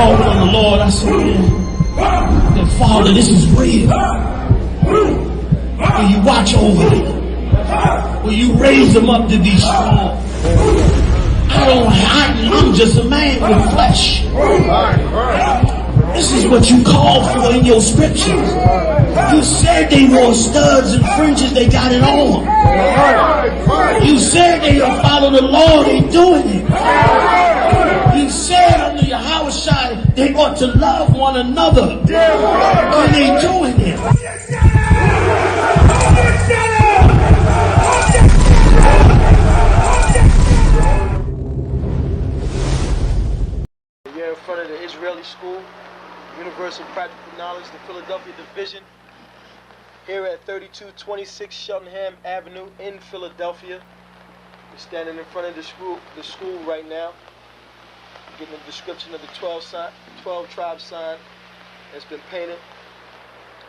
called on the Lord, I said, man, that Father, this is real. Will you watch over them? Will you raise them up to be strong? I'm just a man with flesh. This is what you called for in your scriptures. You said they wore studs and fringes, they got it on. You said they will follow the law, they doing it. You said under your house shine, they ought to love one another. And they doing it. We're in front of the Israeli School, Universal Practical Knowledge, the Philadelphia Division, here at 3226 Cheltenham Avenue in Philadelphia. We're standing in front of the school right now, getting a description of the 12 tribe sign that's been painted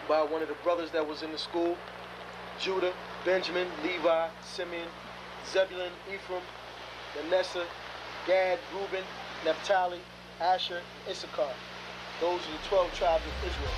by one of the brothers that was in the school: Judah, Benjamin, Levi, Simeon, Zebulun, Ephraim, Manasseh, Gad, Reuben, Naphtali, Asher, Issachar. Those are the 12 tribes of Israel.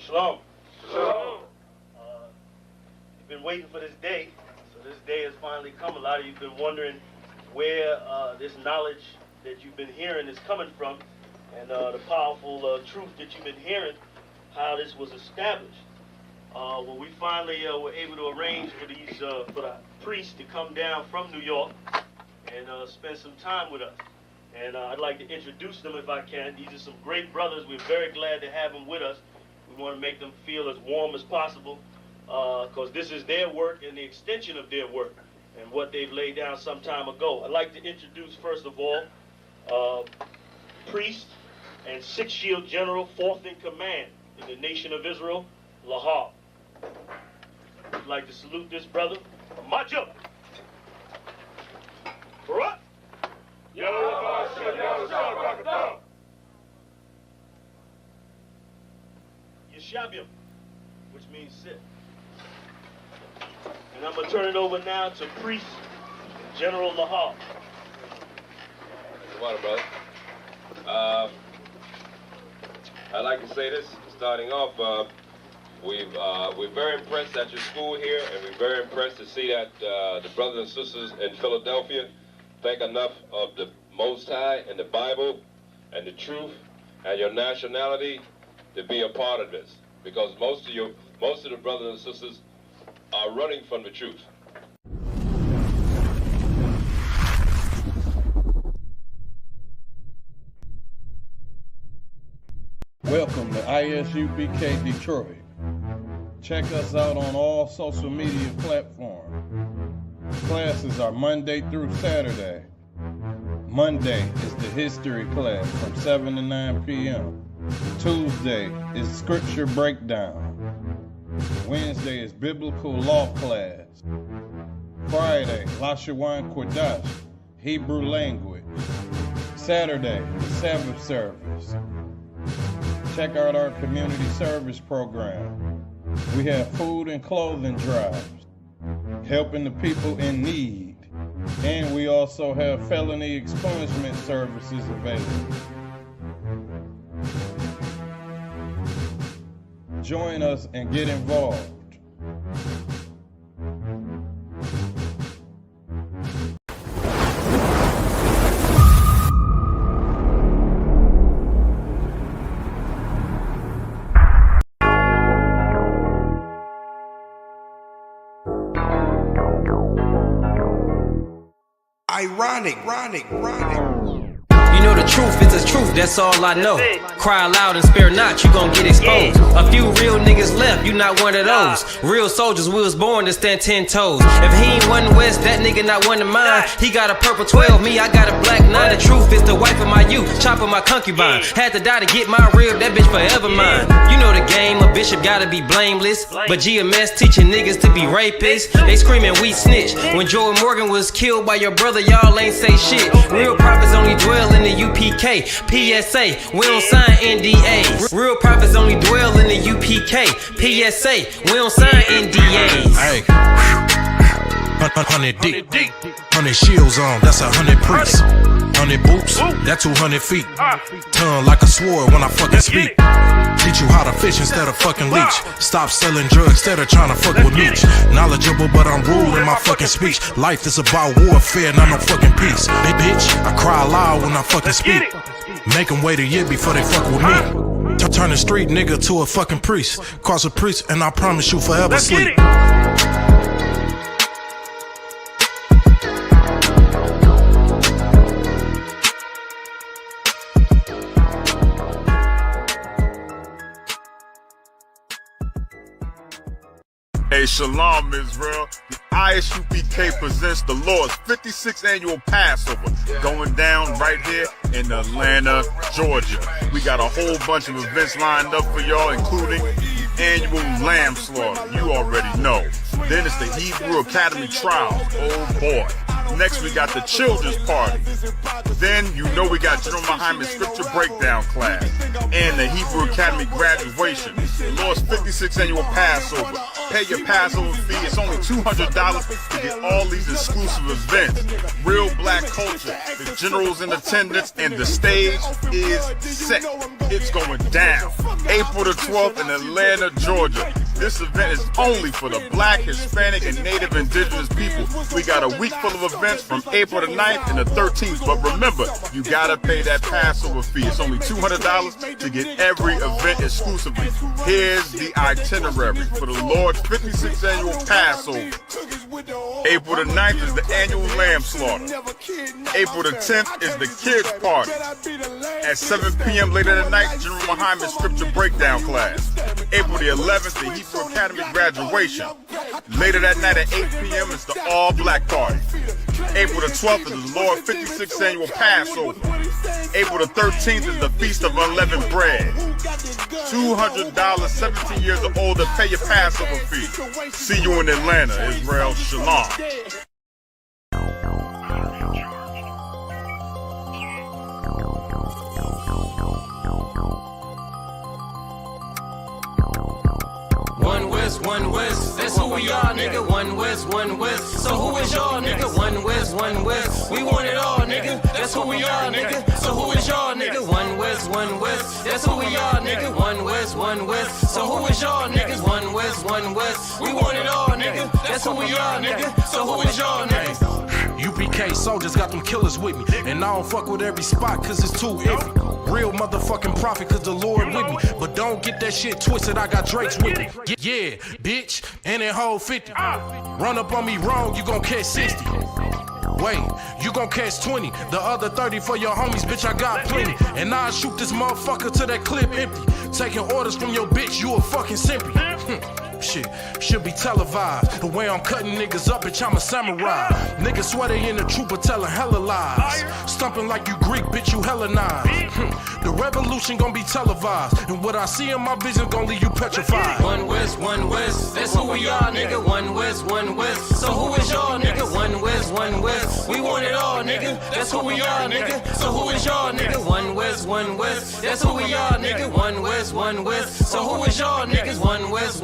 Shalom. Shalom. You've been waiting for this day, so this day has finally come. A lot of you have been wondering where this knowledge that you've been hearing is coming from, and the powerful truth that you've been hearing, how this was established. Well, we finally were able to arrange for the priests to come down from New York and spend some time with us. And I'd like to introduce them if I can. These are some great brothers. We're very glad to have them with us. We want to make them feel as warm as possible, because this is their work and the extension of their work and what they've laid down some time ago. I'd like to introduce, first of all, priest and Sixth Shield General, 4th in command in the nation of Israel, Lahab. I'd like to salute this brother, Majah. Barak. Yeshabiam, which means sit. And I'm going to turn it over now to Priest General Lahab. Water, brother. I'd like to say this, starting off, we're very impressed at your school here, and we're very impressed to see that the brothers and sisters in Philadelphia think enough of the Most High and the Bible and the truth and your nationality to be a part of this, because most of the brothers and sisters are running from the truth. Welcome to ISUPK Detroit. Check us out on all social media platforms. Classes are Monday through Saturday. Monday is the history class from 7 to 9 p.m. Tuesday is scripture breakdown. Wednesday is biblical law class. Friday, Lashawan Kodash, Hebrew language. Saturday, the Sabbath service. Check out our community service program. We have food and clothing drives, helping the people in need. And we also have felony expungement services available. Join us and get involved. Ironic. You know the truth is the truth, that's all I know. Cry loud and spare not, you gon' get exposed. A few real niggas left, you not one of those. Real soldiers, we was born to stand 10 toes. If he ain't one West, that nigga not one of mine. He got a purple 12, me, I got a black 9. The truth is the wife of my youth, chopper my concubine. Had to die to get my rib, that bitch forever mine. You know the game, a bishop gotta be blameless. But GMS teaching niggas to be rapists. They screaming we snitch. When Jordan Morgan was killed by your brother, y'all ain't say shit. Real prophets only dwell in the UPK, PSA, we don't sign NDAs. Real prophets only dwell in the UPK, PSA, we don't sign NDAs. Hey, 100 deep, 100 shields on, that's 100 priests. 100 boots, that's 200 feet. Tongue like a sword when I fucking speak. Teach you how to fish instead of fucking leech. Stop selling drugs instead of trying to fuck with me. Knowledgeable, but I'm rude in my fucking speech. Life is about warfare, not no fucking peace. Bitch, I cry loud when I fucking speak. Make them wait a year before they fuck with me. Turn a street nigga to a fucking priest. Cross a priest and I promise you forever sleep. Hey, Shalom, Israel. The ISUPK presents the Lord's 56th annual Passover going down right here in Atlanta, Georgia. We got a whole bunch of events lined up for y'all, including the annual lamb slaughter. You already know. Then it's the Hebrew Academy trials. Oh boy. Next we got the children's party. Then you know we got General Muhammad's scripture breakdown class and the Hebrew Academy graduation. The Lord's 56th annual Passover. Pay your Passover fee. It's only $200 to get all these exclusive events. Real black culture. The general's in attendance and the stage is set. It's going down. April the 12th in Atlanta, Georgia. This event is only for the black, Hispanic, and Native Indigenous people. We got a week full of events from April the 9th and the 13th. But remember, you gotta pay that Passover fee. It's only $200 to get every event exclusively. Here's the itinerary for the Lord's 56th annual Passover. April the 9th is the annual lamb slaughter. April the 10th is the kids party. At 7 p.m. later that night, General Muhammad's scripture breakdown class. April the 11th, the Hebrew Academy graduation. Later that night at 8 p.m. is the all-black party. April the 12th is the Lord's 56th annual Passover. April the 13th is the Feast of Unleavened Bread. $200, 17 years or older, pay your Passover fee. See you in Atlanta, Israel. Shalom. One West, that's who we are, nigga. One West. So who is y'all, nigga? One West. We want it all, nigga. That's who we are, nigga. So who is y'all, nigga? One West. That's who we are, nigga. One West. So who is y'all, niggas? One West. We want it all, nigga. That's who we are, nigga. So who is y'all, niggas? UPK soldiers got them killers with me. And I don't fuck with every spot cause it's too iffy. Real motherfucking prophet cause the Lord with me. But don't get that shit twisted, I got Drake's with me. Yeah, bitch, and it hold 50. Run up on me wrong, you gon' catch 60. Wait, you gon' catch 20. The other 30 for your homies, bitch, I got plenty. And I'll shoot this motherfucker till that clip empty. Taking orders from your bitch, you a fucking simpy. Shit, should be televised. The way I'm cutting niggas up, bitch, I'm a samurai. Niggas swear they in the truth, but telling hella lies. Stumping like you Greek, bitch, you Hellenized. The revolution gon' be televised. And what I see in my vision gon' leave you petrified. One West, that's who we are, nigga. One West. So who is y'all, nigga? One West. We want it all, nigga. That's who we are, nigga. So who is y'all, nigga? One West. That's who we are, nigga. One West. So who is y'all, niggas? One West.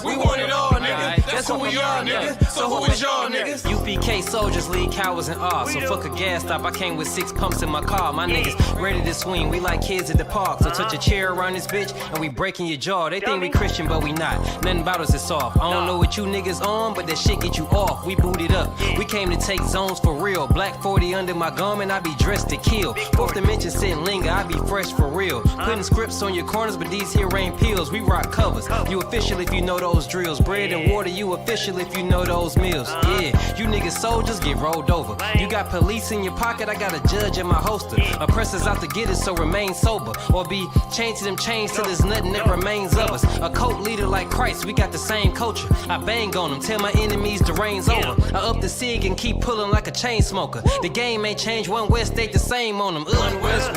We want it all, nigga. That's who we are, nigga. So who is y'all, niggas? ISUPK soldiers lead cowards in awe. So fuck a gas stop, I came with 6 pumps in my car. My niggas ready to swing, we like kids at the park. So touch a chair around this bitch and we breaking your jaw. They think we Christian, but we not. Nothing about us is soft. I don't know what you niggas on, but that shit get you off. We booted up. We came to take zones for real. Black 40 under my garment, I be dressed to kill. Fourth dimension sitting linger, I be fresh for real. Putting scripts on your corners, but these here ain't pills. We rock covers. You official if you know those drills. Bread and water, you official if you know those meals. Yeah, you niggas soldiers get rolled over. You got police in your pocket, I got a judge in my holster. Oppressors out to get us, so remain sober. Or be chained to them chains till there's nothing that remains of us. A cult leader like Christ, we got the same culture. I bang on them, tell my enemies the reign's over. I up the cig and keep pulling like a chain smoker. The game ain't changed, one West stayed the same on them. One West,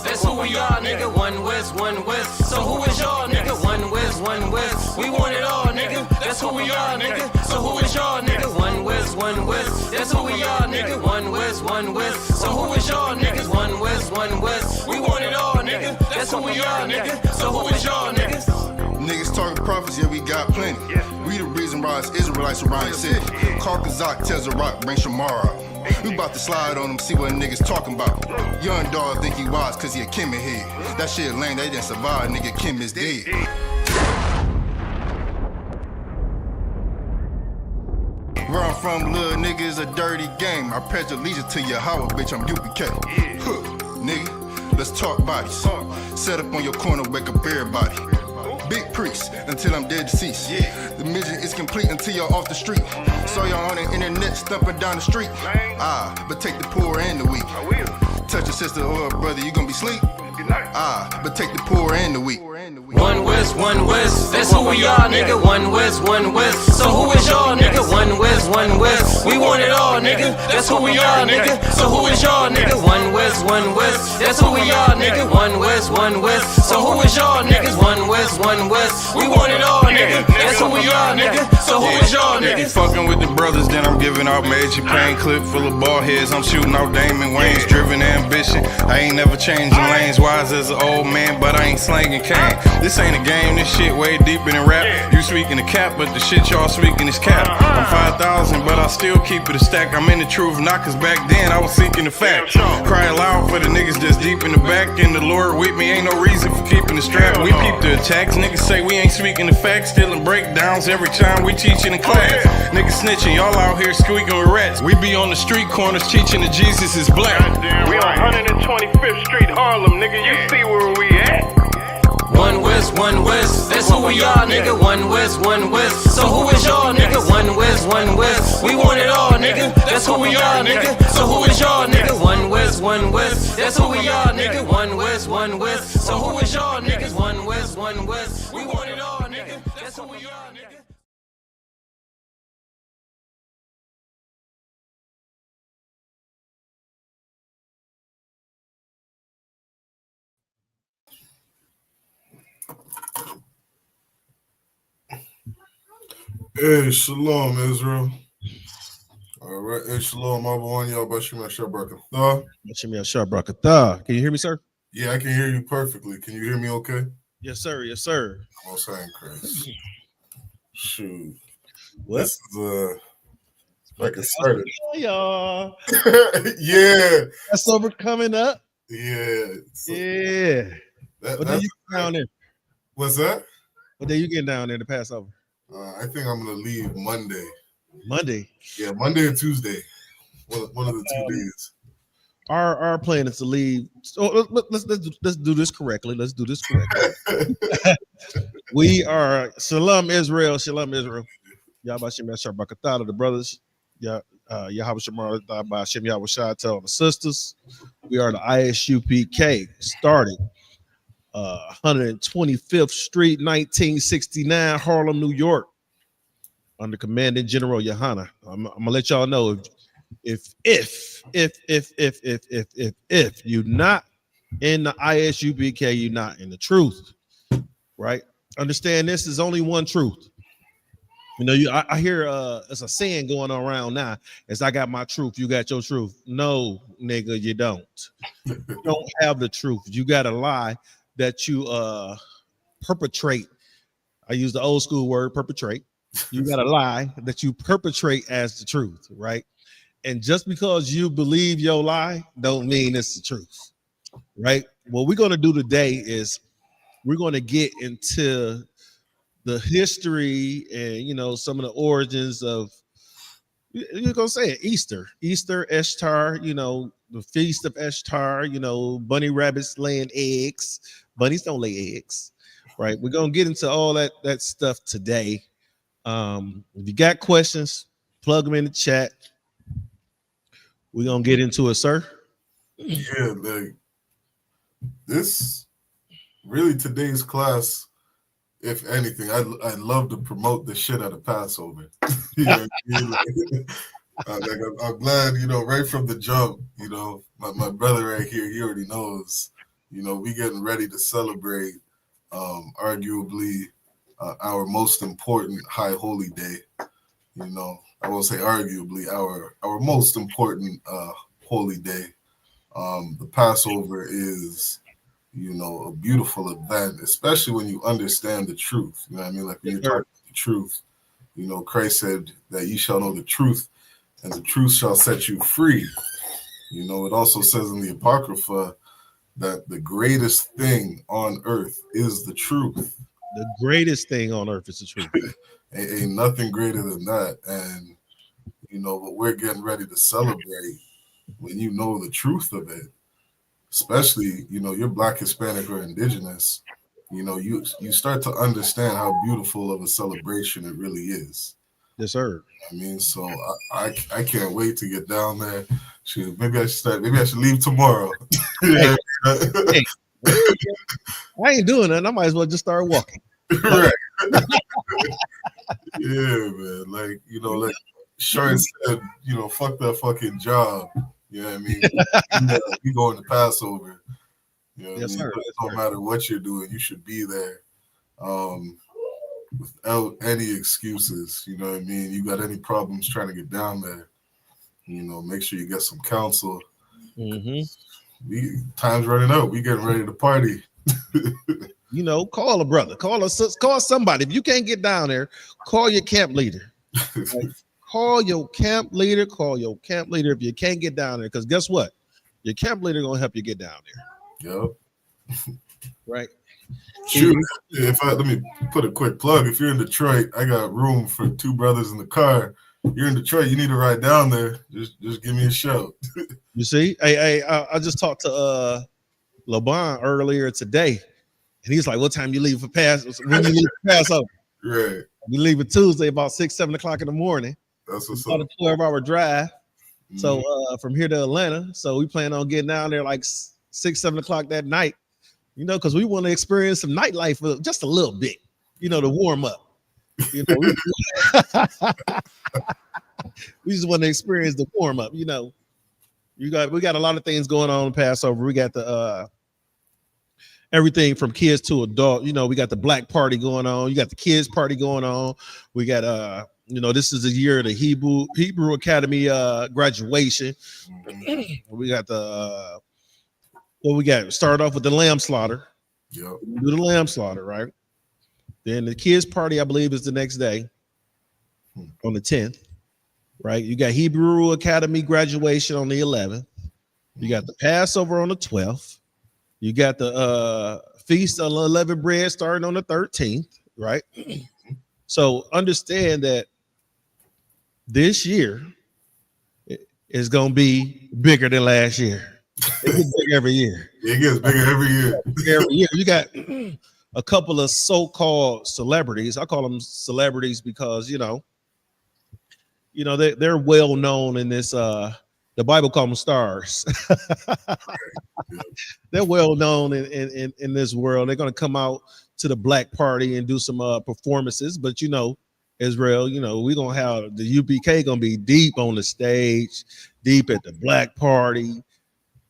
that's who we are, nigga. One West. So who is y'all, nigga? One West. We want it all, nigga. That's who we are, nigga. So who is y'all, nigga? One West. That's who we are, nigga. One West. So who is y'all, niggas? One West. We want it all, nigga. That's who we are, nigga. So who is y'all, niggas? Niggas talking prophets, yeah, we got plenty. We the reason why it's Israelites around the city. Call Kazak, tells the rock, bring Shamar out. We about to slide on them, see what niggas talking about. Young dog think he wise cause he a Kim head. That shit lame, they didn't survive, nigga, Kim is dead. Where I'm from, little nigga, is a dirty game. I pledge allegiance to Yahweh, bitch, I'm UPK. Huh, nigga, let's talk bodies. Set up on your corner, wake up everybody. Big priest until I'm dead deceased. The mission is complete until y'all off the street. Saw y'all on the internet stumping down the street. But take the poor and the weak. Touch a sister or a brother, you gonna be sleep. But take the poor and the weak. One West, that's who we are, nigga. One West. So who is y'all, nigga? One West. We want it all, nigga. That's who we are, nigga. So who is y'all, nigga? One West. That's who we are, nigga. One West. So who is y'all, niggas? One West. We want it all, nigga. That's who we are, nigga. So who is y'all, niggas? Fucking with the brothers, then I'm giving out major pain. Clip full of ball heads, I'm shooting out Damon Wayne's. Driven ambition, I ain't never changing lanes. Wise as an old man, but I ain't slanging cane. This ain't a game, this shit way deeper than rap. You speaking the cap, but the shit y'all speaking is cap. I'm 5,000, but I still keep it a stack. I'm in the truth, not cause back then I was seeking the fact. Crying loud for the niggas that's deep in the back. And the Lord with me, ain't no reason for keeping the strap. We peep the attacks, niggas say we ain't speaking the facts. Stealing breakdowns every time we teaching in class. Niggas snitching, y'all out here squeaking with rats. We be on the street corners teaching that Jesus is black. We on 125th Street, Harlem, nigga, you see where we at? One West, that's who we are, nigga. One West. So who is y'all, nigga? One West. We want it all, nigga. That's who we are, nigga. So who is y'all, nigga? One West. That's who we are, nigga. One West. So who is y'all, niggas? One West. We want it all, nigga. That's who we are, nigga. Hey, shalom, Israel. All right, hey, shalom, Abu y'all, Bashim Shabrakatah. Bashim Shabrakatah. Can you hear me, sir? Yeah, I can hear you perfectly. Can you hear me okay? Yes, sir. Yes, sir. Most high in Christ. Shoot. What? This is like a started. Y'all. Yeah. Passover coming up. Yeah. Yeah. What day you getting down there? What's that? What day you getting down there to Passover? I think I'm gonna leave Monday. Monday? Yeah, Monday and Tuesday. One of the 2 days. Our plan is to leave. So let's do this correctly. Let's do this correctly. We are Shalom Israel. Yahbashim Shabrakatah, the brothers. Yahweh Shamar by Shem Yahweh Shai, tell the sisters. We are the ISUPK, started 125th Street, 1969, Harlem, New York, under Commanding General Yohana. I'm gonna let y'all know if you're not in the ISUPK, you're not in the truth, right? Understand this is only one truth. You know, I hear it's a saying going around now. Is I got my truth, you got your truth. No, nigga, you don't. You don't have the truth. You got a lie that you perpetrate. I use the old school word perpetrate, You got a lie that you perpetrate as the truth, right? And just because you believe your lie don't mean it's the truth, right? What we're going to do today is we're going to get into the history and some of the origins of, you're gonna say it, Easter, Ishtar, the feast of Ishtar, bunny rabbits laying eggs. Bunnies don't lay eggs, right? We're gonna get into all that stuff today. If you got questions, plug them in the chat. We're gonna get into it, sir. Yeah, like this really today's class, if anything, I'd love to promote the shit out of Passover. You know what I mean? I'm glad, right from the jump, my brother right here, he already knows, we getting ready to celebrate arguably our most important high holy day. I won't say arguably, our most important holy day. The Passover is, a beautiful event, especially when you understand the truth. You know what I mean? Like when you're talking about the truth, Christ said that ye shall know the truth, and the truth shall set you free. It also says in the Apocrypha that the greatest thing on earth is the truth. The greatest thing on earth is the truth. Ain't nothing greater than that. And, what we're getting ready to celebrate, when you know the truth of it, especially, you're Black, Hispanic, or Indigenous, you start to understand how beautiful of a celebration it really is. Yes, sir. I mean, so I can't wait to get down there. Shoot, maybe I should leave tomorrow. Hey, I ain't doing that. I might as well just start walking. Right. Yeah, man. Like, like Shard said, fuck that fucking job. You know what I mean? You going to Passover. Yes, sir. It don't matter what you're doing, you should be there. Without any excuses. You know what I mean? You got any problems trying to get down there, make sure you get some counsel. Time's running out. We getting ready to party. Call a brother, call somebody. If you can't get down there, call your camp leader. Right? Call your camp leader. If you can't get down there, because guess what? Your camp leader gonna help you get down there. Yep. Right. Shoot, let me put a quick plug. If you're in Detroit, I got room for 2 brothers in the car. You're in Detroit, you need to ride down there. Just give me a shout. You see, I just talked to LeBron earlier today, and he's like, "What time you leave for Passover? When you leave for Passover?" Right. We leave it Tuesday about 6-7 o'clock in the morning. That's what's about up. a 12-hour drive. So from here to Atlanta, so we plan on getting down there like 6-7 o'clock that night. Because we want to experience some nightlife for just a little bit, to warm up. We just want to experience the warm up. We got a lot of things going on in Passover. We got the everything from kids to adult. We got the black party going on. You got the kids party going on. We got this is the year of the Hebrew Academy graduation. We got the we got start off with the lamb slaughter. Yep. Do the lamb slaughter, right? Then the kids party, I believe, is the next day on the 10th, right? You got Hebrew Academy graduation on the 11th. You got the Passover on the 12th. You got the Feast of Unleavened Bread starting on the 13th, right? So understand that this year is going to be bigger than last year. It gets bigger every year. It gets bigger every year. Every year. You got a couple of so-called celebrities. I call them celebrities because, they're well known in this. The Bible calls them stars. They're well known in this world. They're going to come out to the black party and do some performances. But, Israel, we're going to have the UPK going to be deep on the stage, deep at the black party.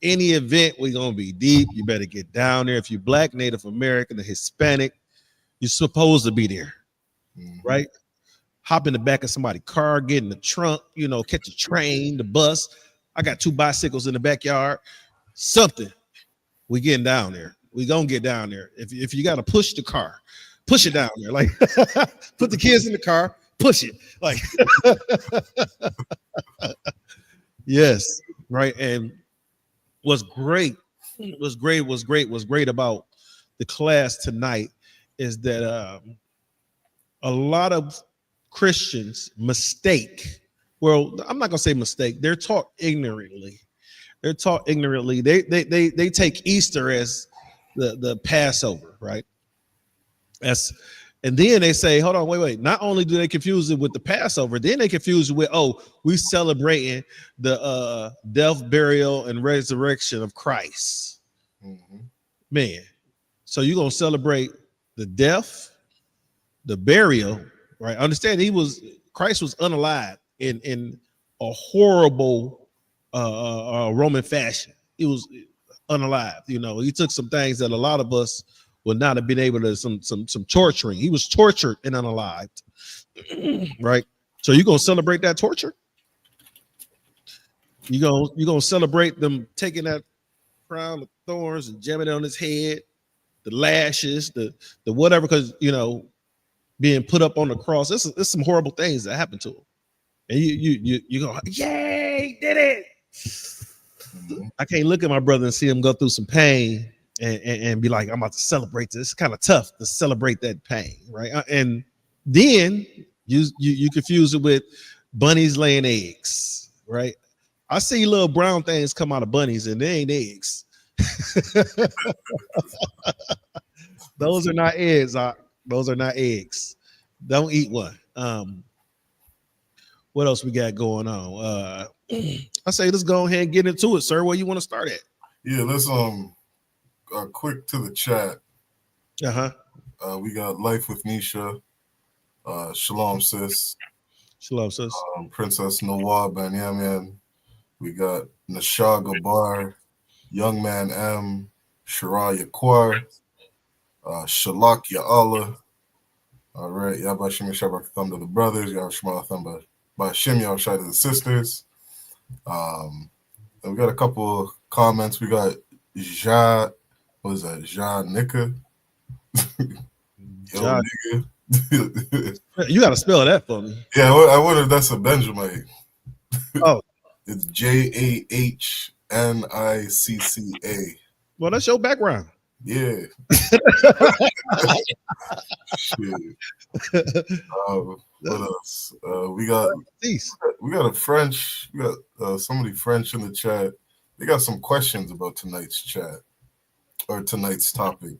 Any event, we're going to be deep. You better get down there. If you're Black, Native American, or Hispanic, you're supposed to be there, right? Hop in the back of somebody's car, get in the trunk, catch a train, the bus. I got 2 bicycles in the backyard. Something. We getting down there. We going to get down there. If you got to push the car, push it down there. Like, put the kids in the car, push it. Like, yes, right. And what's great about the class tonight is that a lot of Christians mistake. Well, I'm not gonna say mistake. They're taught ignorantly. They take Easter as the Passover, right? And then they say, hold on, wait. Not only do they confuse it with the Passover, then they confuse it with, we celebrating the death, burial, and resurrection of Christ. Mm-hmm. Man, so you're gonna celebrate the death, the burial, right? Understand Christ was unalive in a horrible Roman fashion. He was unalive. He took some things that a lot of us would not have been able to, some torturing. He was tortured and unalived, right? So you're gonna celebrate that torture? You're gonna celebrate them taking that crown of thorns and jamming it on his head, the lashes, the whatever, because being put up on the cross. There's some horrible things that happen to him, and you go, yay, did it. I can't look at my brother and see him go through some pain and be like, I'm about to celebrate this. It's kind of tough to celebrate that pain, right? And then you confuse it with bunnies laying eggs, right? I see little brown things come out of bunnies and they ain't eggs. Those are not eggs. Those are not eggs. Don't eat one. What else we got going on? I say let's go ahead and get into it, sir. Where you want to start at? Yeah, let's quick to the chat. We got Life with Nisha. Shalom, sis. Shalom, sis. Princess Nawab Banyaman. We got Nashaga Bar, Young Man M, Shiraya Kwar, Shalak Ya Allah. All right, Yabashim Shabak Thumb to the brothers, Yabashim Thumb by Shim Yabashai to the sisters. And we got a couple of comments. We got Ja, what is that? Ja Nika. Yo, nigga. You got to spell that for me. Yeah, I wonder if that's a Benjamite. Oh, it's Jahnicca. Well, that's your background. Yeah. Shit. What else? We got a French. We got somebody French in the chat. They got some questions about tonight's chat or tonight's topic.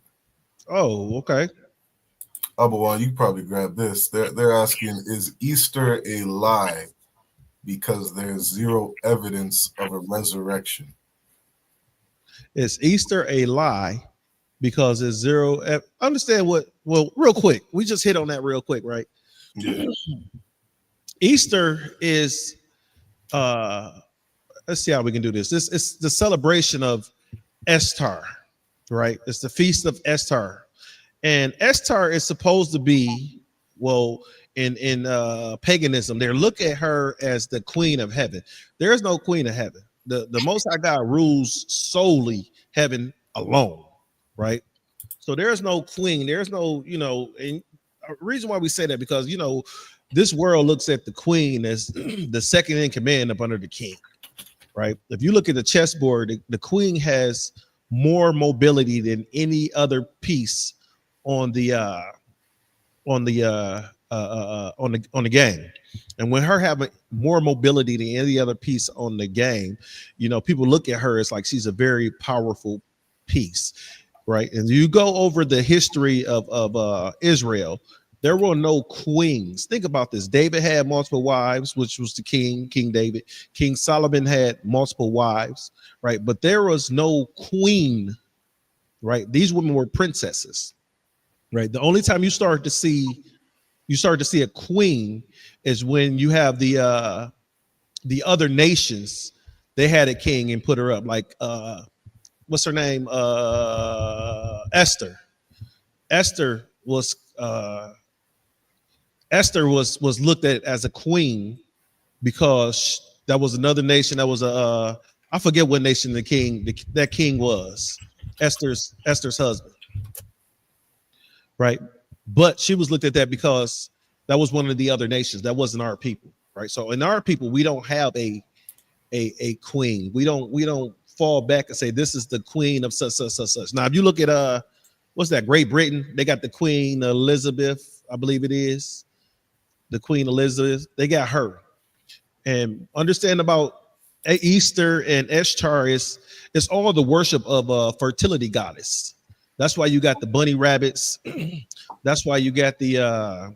Oh, okay. Abawan, you probably grab this. They're asking, is Easter a lie because there's zero evidence of a resurrection? Is Easter a lie because there's zero? Understand what? Well, real quick, we just hit on that real quick, right? Yeah. Easter is let's see how we can do this. This is the celebration of Estar, right? It's the feast of Estar. And Estar is supposed to be, well, in paganism, they look at her as the queen of heaven. There is no queen of heaven. The Most High God rules solely heaven alone, right? So there is no queen. There's no, and a reason why we say that because, this world looks at the queen as the second in command up under the king, right? If you look at the chessboard, the queen has more mobility than any other piece on the game. And when her having more mobility than any other piece on the game, people look at her as like she's a very powerful piece, right? And you go over the history of Israel, there were no queens. Think about this. David had multiple wives, which was the King David. King Solomon had multiple wives, right? But there was no queen, right? These women were princesses, right? The only time you start to see a queen is when you have the other nations. They had a king and put her up, like what's her name? Esther. Esther was looked at as a queen because that was another nation that was I forget what nation that king was. Esther's husband, right? But she was looked at that because That was one of the other nations. That wasn't our people, right? So in our people, we don't have a queen. We don't fall back and say this is the queen of such. Now, if you look at what's that? Great Britain, they got the Queen Elizabeth, I believe it is. The Queen Elizabeth, they got her. And understand about Easter and Ishtar is it's all the worship of a fertility goddess. That's why you got the bunny rabbits. That's why you got the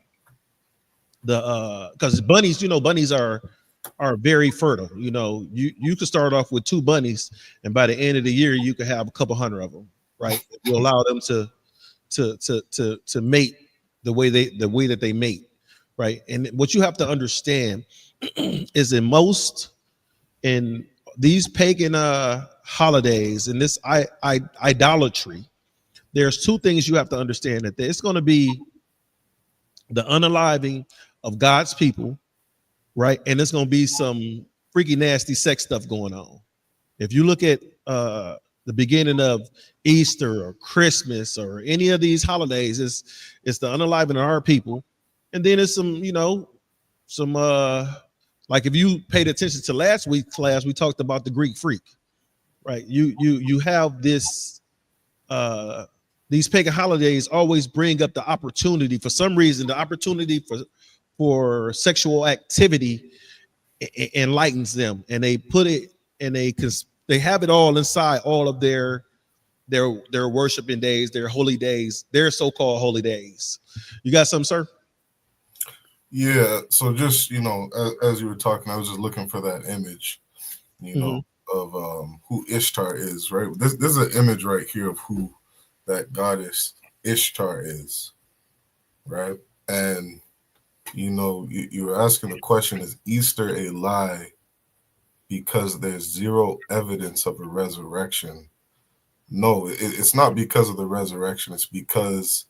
because bunnies, bunnies are very fertile. You could start off with 2 bunnies, and by the end of the year, you could have a couple hundred of them, right? If you allow them to mate the way that they mate, right? And what you have to understand is in these pagan holidays and this idolatry, there's 2 things you have to understand, that it's going to be the unaliving of God's people, right? And it's going to be some freaky nasty sex stuff going on. If you look at the beginning of Easter or Christmas or any of these holidays, it's the unaliving of our people. And then it's some like if you paid attention to last week's class, we talked about the Greek freak, right? You have this these pagan holidays always bring up the opportunity. For some reason, the opportunity for sexual activity enlightens them, and they put it and they have it all inside all of their worshiping days, their holy days, their so-called holy days. You got something, sir? Yeah. So just as you were talking, I was just looking for that image, of who Ishtar is, right? This is an image right here of who that goddess Ishtar is, right? And you were asking the question, is Easter a lie because there's zero evidence of a resurrection? No, it's not because of the resurrection. It's because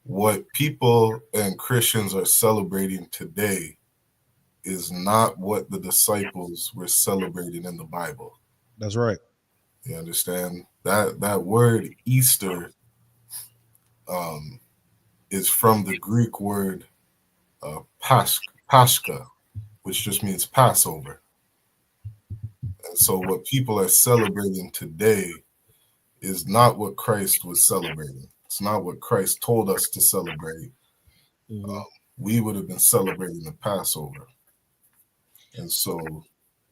what people and Christians are celebrating today is not what the disciples were celebrating in the Bible. That's right. You understand? That word Easter is from the Greek word Pascha, which just means Passover. And so what people are celebrating today is not what Christ was celebrating. It's not what Christ told us to celebrate. We would have been celebrating the Passover. And so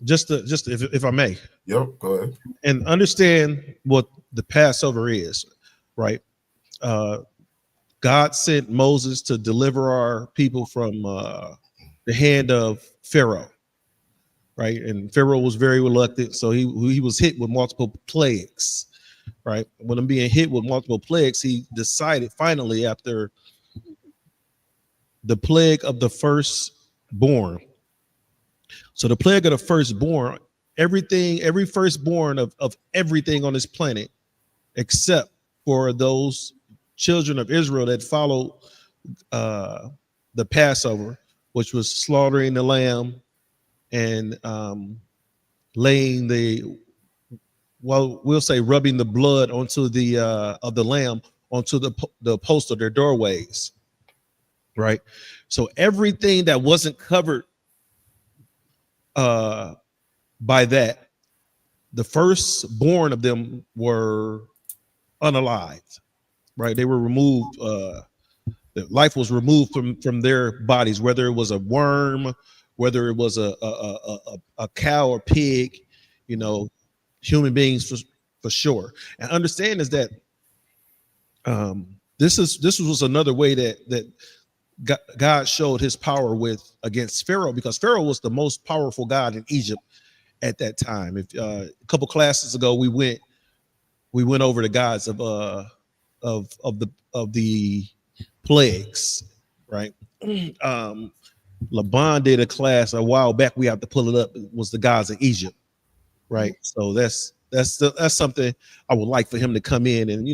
just if I may. Yep, go ahead. And understand what the Passover is, right? God sent Moses to deliver our people from the hand of Pharaoh, right? And Pharaoh was very reluctant, so he was hit with multiple plagues, right? When I'm being hit with multiple plagues, he decided finally, after the plague of the firstborn. So the plague of the firstborn, every firstborn of everything on this planet, except for those children of Israel that followed the Passover, which was slaughtering the lamb and laying we'll say rubbing the blood onto the of the lamb onto the post of their doorways, right? So everything that wasn't covered by that, the firstborn of them were unalived, right? They were removed. Life was removed from their bodies, whether it was a worm, whether it was a cow or pig, human beings for sure. And understand is that this was another way that God showed his power against Pharaoh, because Pharaoh was the most powerful god in Egypt at that time. If a couple classes ago we went over the gods of the plagues, right? Laban did a class a while back. We have to pull it up. It was the gods of Egypt, right? So that's something I would like for him to come in and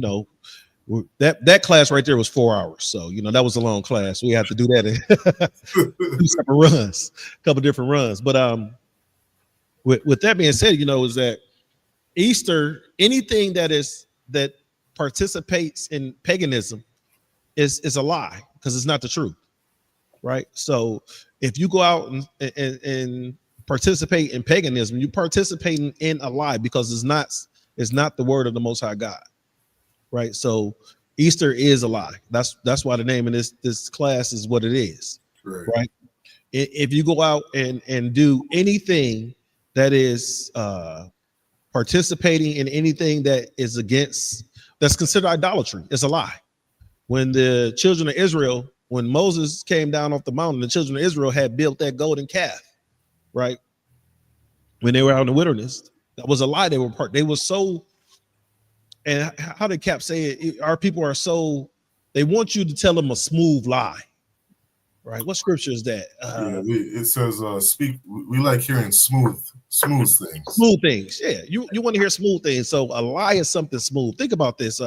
that class right there was 4 hours. So that was a long class. We had to do that in 2 separate runs, a couple different runs. But with that being said, is that Easter, anything that participates in paganism is a lie, because it's not the truth. right? So if you go out and participate in paganism, you're participating in a lie because it's not the word of the Most High God, right? So Easter is a lie. That's why the name of this class is what it is, right? If you go out and do anything that is participating in anything that is that's considered idolatry, it's a lie. When the children of Israel, when Moses came down off the mountain, the children of Israel had built that golden calf, right? When they were out in the wilderness, that was a lie. They were so, and how did Cap say it? Our people are so, they want you to tell them a smooth lie, right? What scripture is that? It says, "Speak." We like hearing smooth things. Smooth things, yeah. You want to hear smooth things. So a lie is something smooth. Think about this.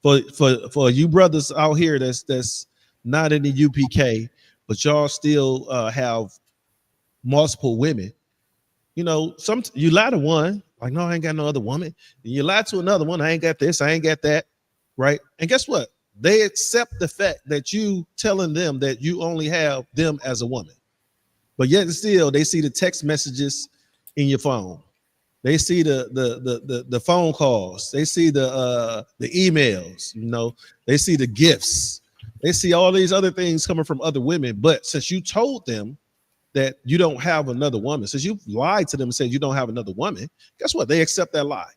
For you brothers out here that's not in the UPK, but y'all still have multiple women. You know, you lie to one, like, no, I ain't got no other woman. And you lie to another one, I ain't got this, I ain't got that, right? And guess what? They accept the fact that you telling them that you only have them as a woman, but yet still they see the text messages in your phone. They see the phone calls. They see the emails. You know, they see the gifts. They see all these other things coming from other women. But since you told them that you don't have another woman, since you've lied to them and said you don't have another woman, guess what? They accept that lie,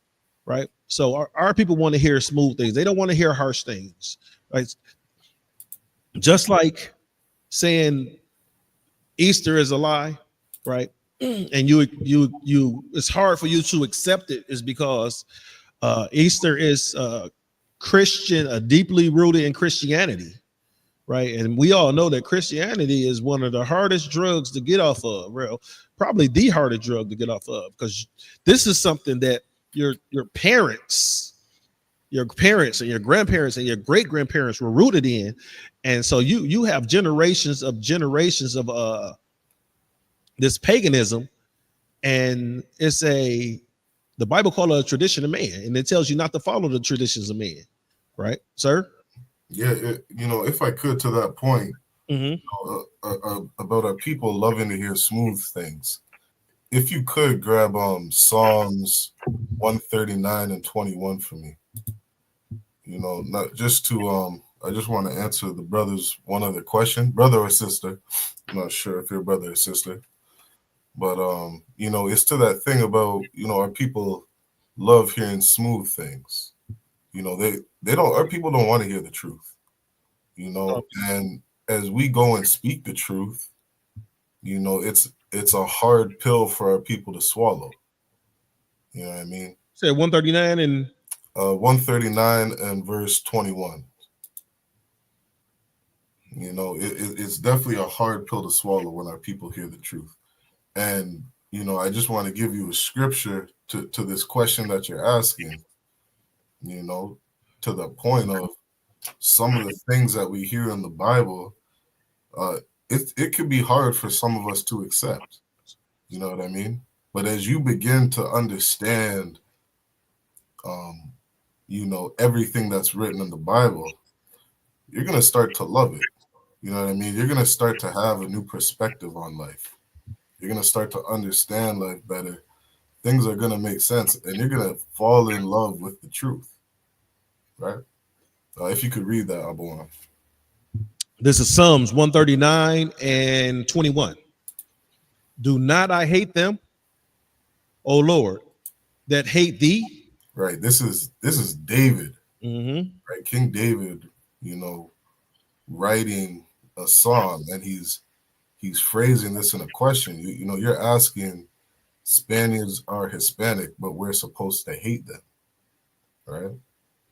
right? So our people want to hear smooth things. They don't want to hear harsh things, right? Just like saying Easter is a lie, right? And you it's hard for you to accept it is because Easter is Christian, deeply rooted in Christianity, right? And we all know that Christianity is one of the hardest drugs to get off of, probably the hardest drug to get off of, because this is something that your parents and your grandparents and your great grandparents were rooted in, and so you have generations of this paganism, and the Bible calls it a tradition of man, and it tells you not to follow the traditions of man, right, sir? Yeah, if I could, to that point, about our people loving to hear smooth things. If you could grab Psalms 139 and 21 for me. Not just to I just want to answer the brothers one other question, brother or sister. I'm not sure if you're brother or sister. But it's to that thing about, our people love hearing smooth things. Our people don't want to hear the truth. And as we go and speak the truth, it's a hard pill for our people to swallow. You know what I mean? Say 139 and 139 and verse 21. It's definitely a hard pill to swallow when our people hear the truth. And, I just want to give you a scripture to this question that you're asking, to the point of some of the things that we hear in the Bible. It could be hard for some of us to accept. You know what I mean? But as you begin to understand, everything that's written in the Bible, you're going to start to love it. You know what I mean? You're going to start to have a new perspective on life. You're going to start to understand life better. Things are going to make sense, and you're going to fall in love with the truth, right? If you could read that, Abu. This is Psalms 139 and 21. Do not I hate them, O Lord, that hate thee? Right. This is David, right? King David, writing a psalm, and he's phrasing this in a question. You're asking, Spaniards are Hispanic, but we're supposed to hate them, right?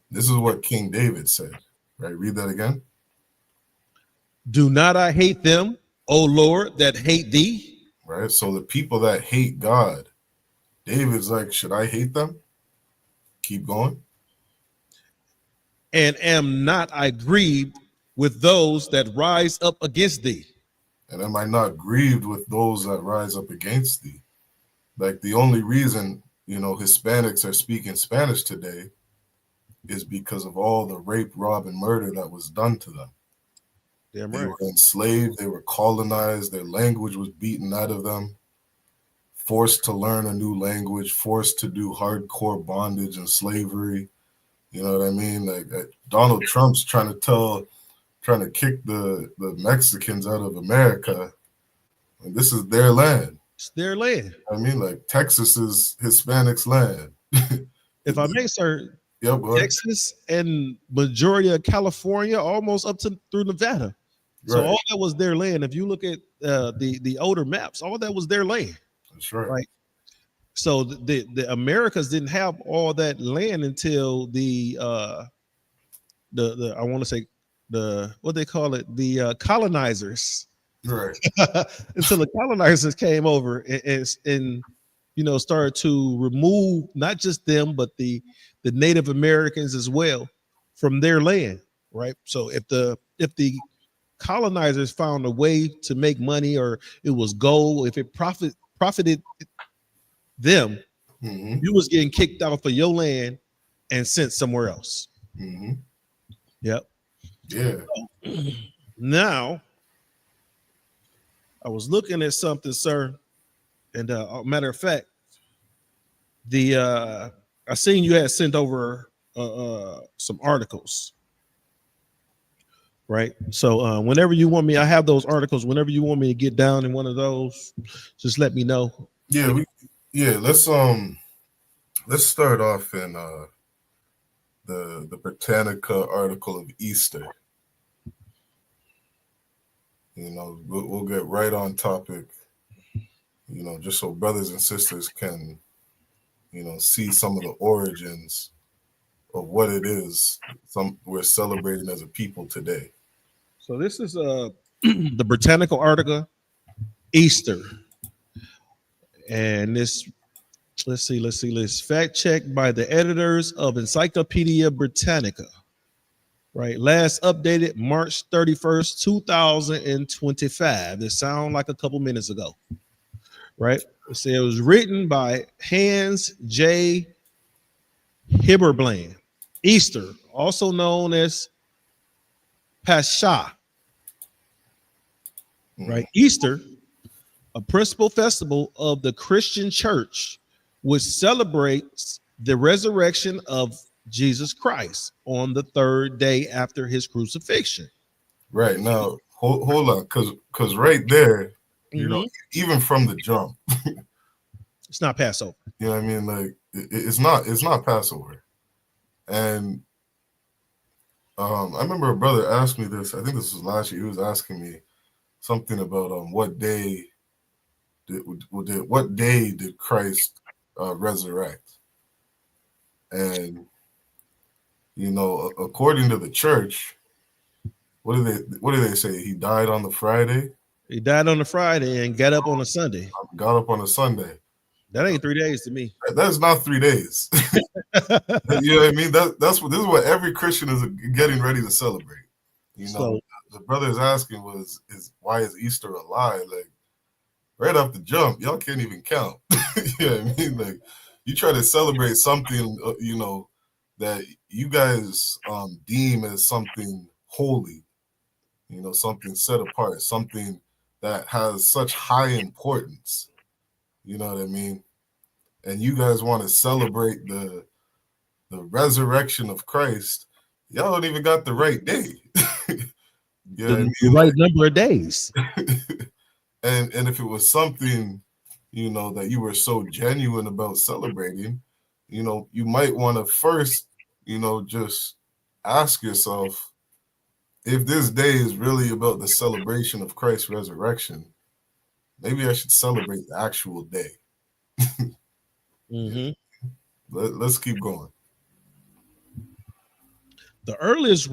This is what King David said, right? Read that again. Do not I hate them, O Lord, that hate thee? Right. So the people that hate God, David's like, should I hate them? Keep going. And am not I grieved with those that rise up against thee? And am I not grieved with those that rise up against thee? Like, the only reason, Hispanics are speaking Spanish today is because of all the rape, rob, and murder that was done to them. Damn They right. were enslaved. They were colonized. Their language was beaten out of them. Forced to learn a new language. Forced to do hardcore bondage and slavery. You know what I mean? Like Donald Trump's trying to kick the Mexicans out of America. And this is their land. It's their land. I mean, like Texas is Hispanics' land. If I may, sir, Yep, Texas and majority of California, almost up to through Nevada. So Right. all that was their land. If you look at the older maps, all that was their land. That's right. Right. So the Americas didn't have all that land until the I want to say the what they call it, the colonizers. Right. Until the colonizers came over and you know started to remove not just them but the Native Americans as well from their land, right? So if the colonizers found a way to make money, or it was gold, if it profited them, Mm-hmm. you was getting kicked off of your land and sent somewhere else. Mm-hmm. Yep. Yeah. Now, I was looking at something, sir, and matter of fact, I seen you had sent over some articles, right? So whenever you want me, I have those articles. Whenever you want me to get down in one of those, just let me know. Yeah. Let's start off in the Britannica article of Easter. You know, we'll get right on topic. You know, just so brothers and sisters can, you know, see some of the origins of what it is we're celebrating as a people today. So this is the Britannica article, Easter, and this. Let's see. Fact checked by the editors of Encyclopedia Britannica. Right. Last updated March 31st, 2025. This sounds like a couple minutes ago. Right. So it was written by Hans J. Hibberbland. Easter, also known as Pascha. Right. Easter, a principal festival of the Christian church, which celebrates the resurrection of Jesus Christ on the third day after his crucifixion. Right. Now, hold on, because right there, you know, even from the jump, it's not Passover. You know what I mean? Like it's not Passover. And I remember a brother asked me this. I think this was last year. He was asking me something about what day did Christ resurrect? And you know, according to the church, what do they say? He died on the Friday. He died on the Friday and got up on a Sunday. Got up on a Sunday. That ain't 3 days to me. That's not 3 days. You know what I mean? This is what every Christian is getting ready to celebrate. You know, the brother is asking is why is Easter a lie? Like right off the jump, y'all can't even count. You know what I mean? Like you try to celebrate something, you know, that you guys deem as something holy, you know, something set apart, something that has such high importance. You know what I mean? And you guys want to celebrate the resurrection of Christ. Y'all don't even got the right day. You know what I mean? The right number of days. And if it was something, you know, that you were so genuine about celebrating, you know, you might want to first, you know, just ask yourself if this day is really about the celebration of Christ's resurrection. Maybe I should celebrate the actual day. Let's keep going. The earliest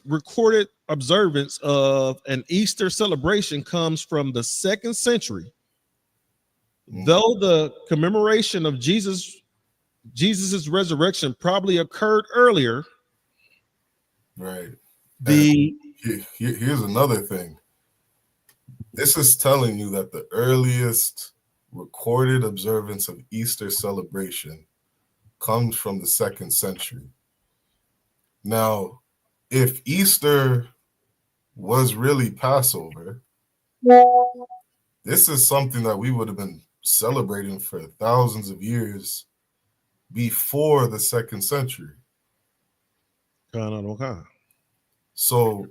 recorded observance of an Easter celebration comes from the 2nd century. Though the commemoration of Jesus's resurrection probably occurred earlier. Right. Here's another thing. This is telling you that the earliest recorded observance of Easter celebration comes from the 2nd century. Now, if Easter was really Passover, this is something that we would have been celebrating for thousands of years before the 2nd century. So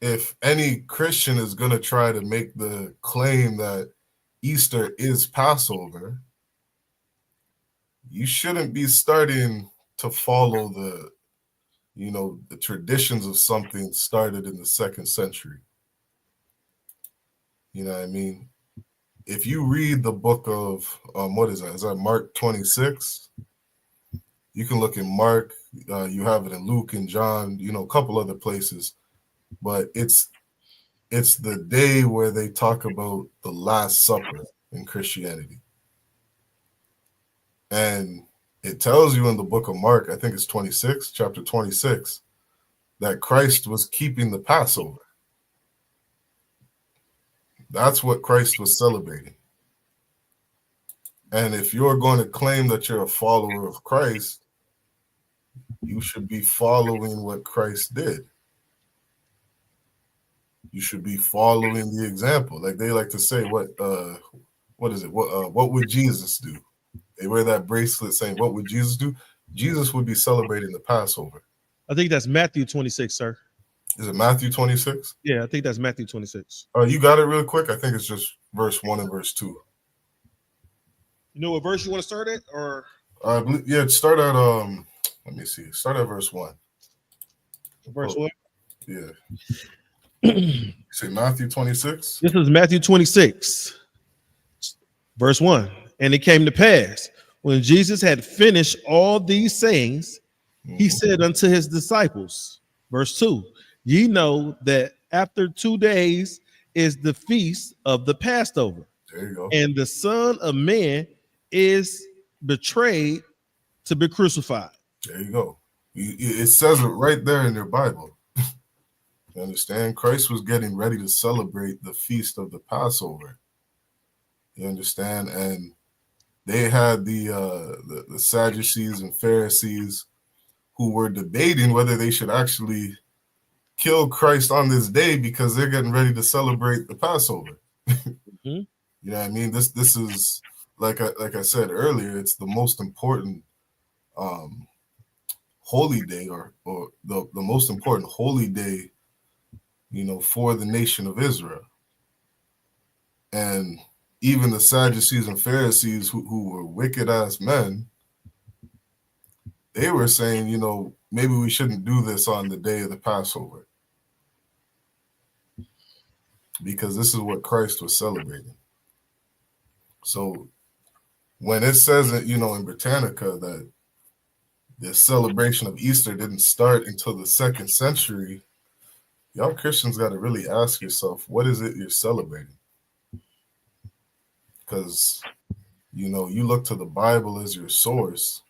if any Christian is going to try to make the claim that Easter is Passover, you shouldn't be starting to follow the traditions of something started in the 2nd century. You know what I mean? If you read the book of, what is that? Is that Mark 26? You can look in Mark, you have it in Luke and John, a couple other places. But it's the day where they talk about the Last Supper in Christianity. And it tells you in the book of Mark, I think it's 26, chapter 26, that Christ was keeping the Passover. That's what Christ was celebrating. And if you're going to claim that you're a follower of Christ, you should be following what Christ did. You should be following the example. Like they like to say, what is it? What would Jesus do? They wear that bracelet saying, what would Jesus do? Jesus would be celebrating the Passover. I think that's Matthew 26, sir. Is it Matthew 26? Yeah, I think that's Matthew 26. You got it real quick? I think it's just verse 1 and verse 2. You know what verse you want to start at? Or yeah, start at let me see. Start at verse 1. Verse 1? Yeah. You say Matthew 26? This is Matthew 26, verse 1. And it came to pass, when Jesus had finished all these sayings, he said unto his disciples, verse 2, ye know that after 2 days is the feast of the Passover. There you go. And the Son of Man is betrayed to be crucified. There you go. It says it right there in your Bible. You understand? Christ was getting ready to celebrate the feast of the Passover. You understand? And they had the Sadducees and Pharisees who were debating whether they should actually kill Christ on this day because they're getting ready to celebrate the Passover. You know what I mean? This is like I said earlier, it's the most important holy day or the most important holy day, for the nation of Israel. And even the Sadducees and Pharisees who were wicked ass men, they were saying, maybe we shouldn't do this on the day of the Passover because this is what Christ was celebrating. So when it says that, in Britannica that the celebration of Easter didn't start until the 2nd century, y'all Christians got to really ask yourself, what is it you're celebrating? Because, you look to the Bible as your source.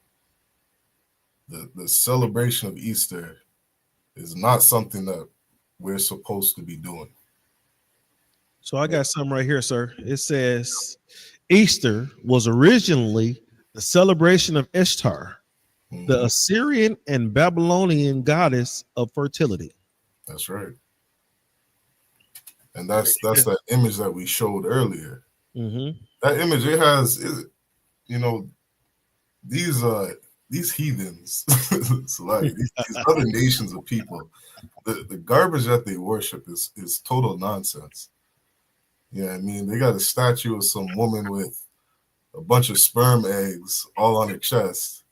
The celebration of Easter is not something that we're supposed to be doing. So I got something right here, sir. It says Easter was originally the celebration of Ishtar, the Assyrian and Babylonian goddess of fertility. That's right. And that's that image that we showed earlier. That image, it has, these heathens, it's like these other nations of people, the garbage that they worship is total nonsense. Yeah, I mean, they got a statue of some woman with a bunch of sperm eggs all on her chest,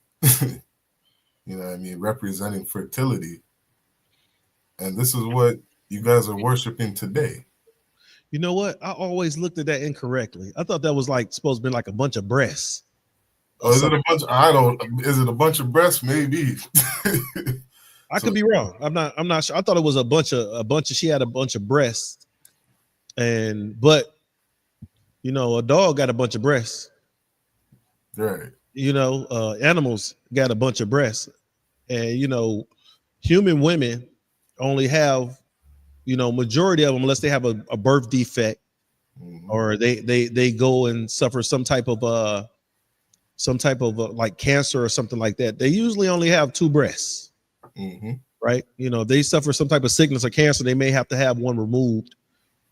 representing fertility. And this is what you guys are worshiping today. You know what? I always looked at that incorrectly. I thought that was supposed to be like a bunch of breasts. Oh, is it a bunch? Is it a bunch of breasts? Maybe. I could be wrong. I'm not sure. I thought it was a bunch of. She had a bunch of breasts, but a dog got a bunch of breasts. Right. Animals got a bunch of breasts, and human women only have, majority of them, unless they have a birth defect, or they go and suffer some type of like cancer or something like that. They usually only have 2 breasts. right? If they suffer some type of sickness or cancer, they may have to have one removed,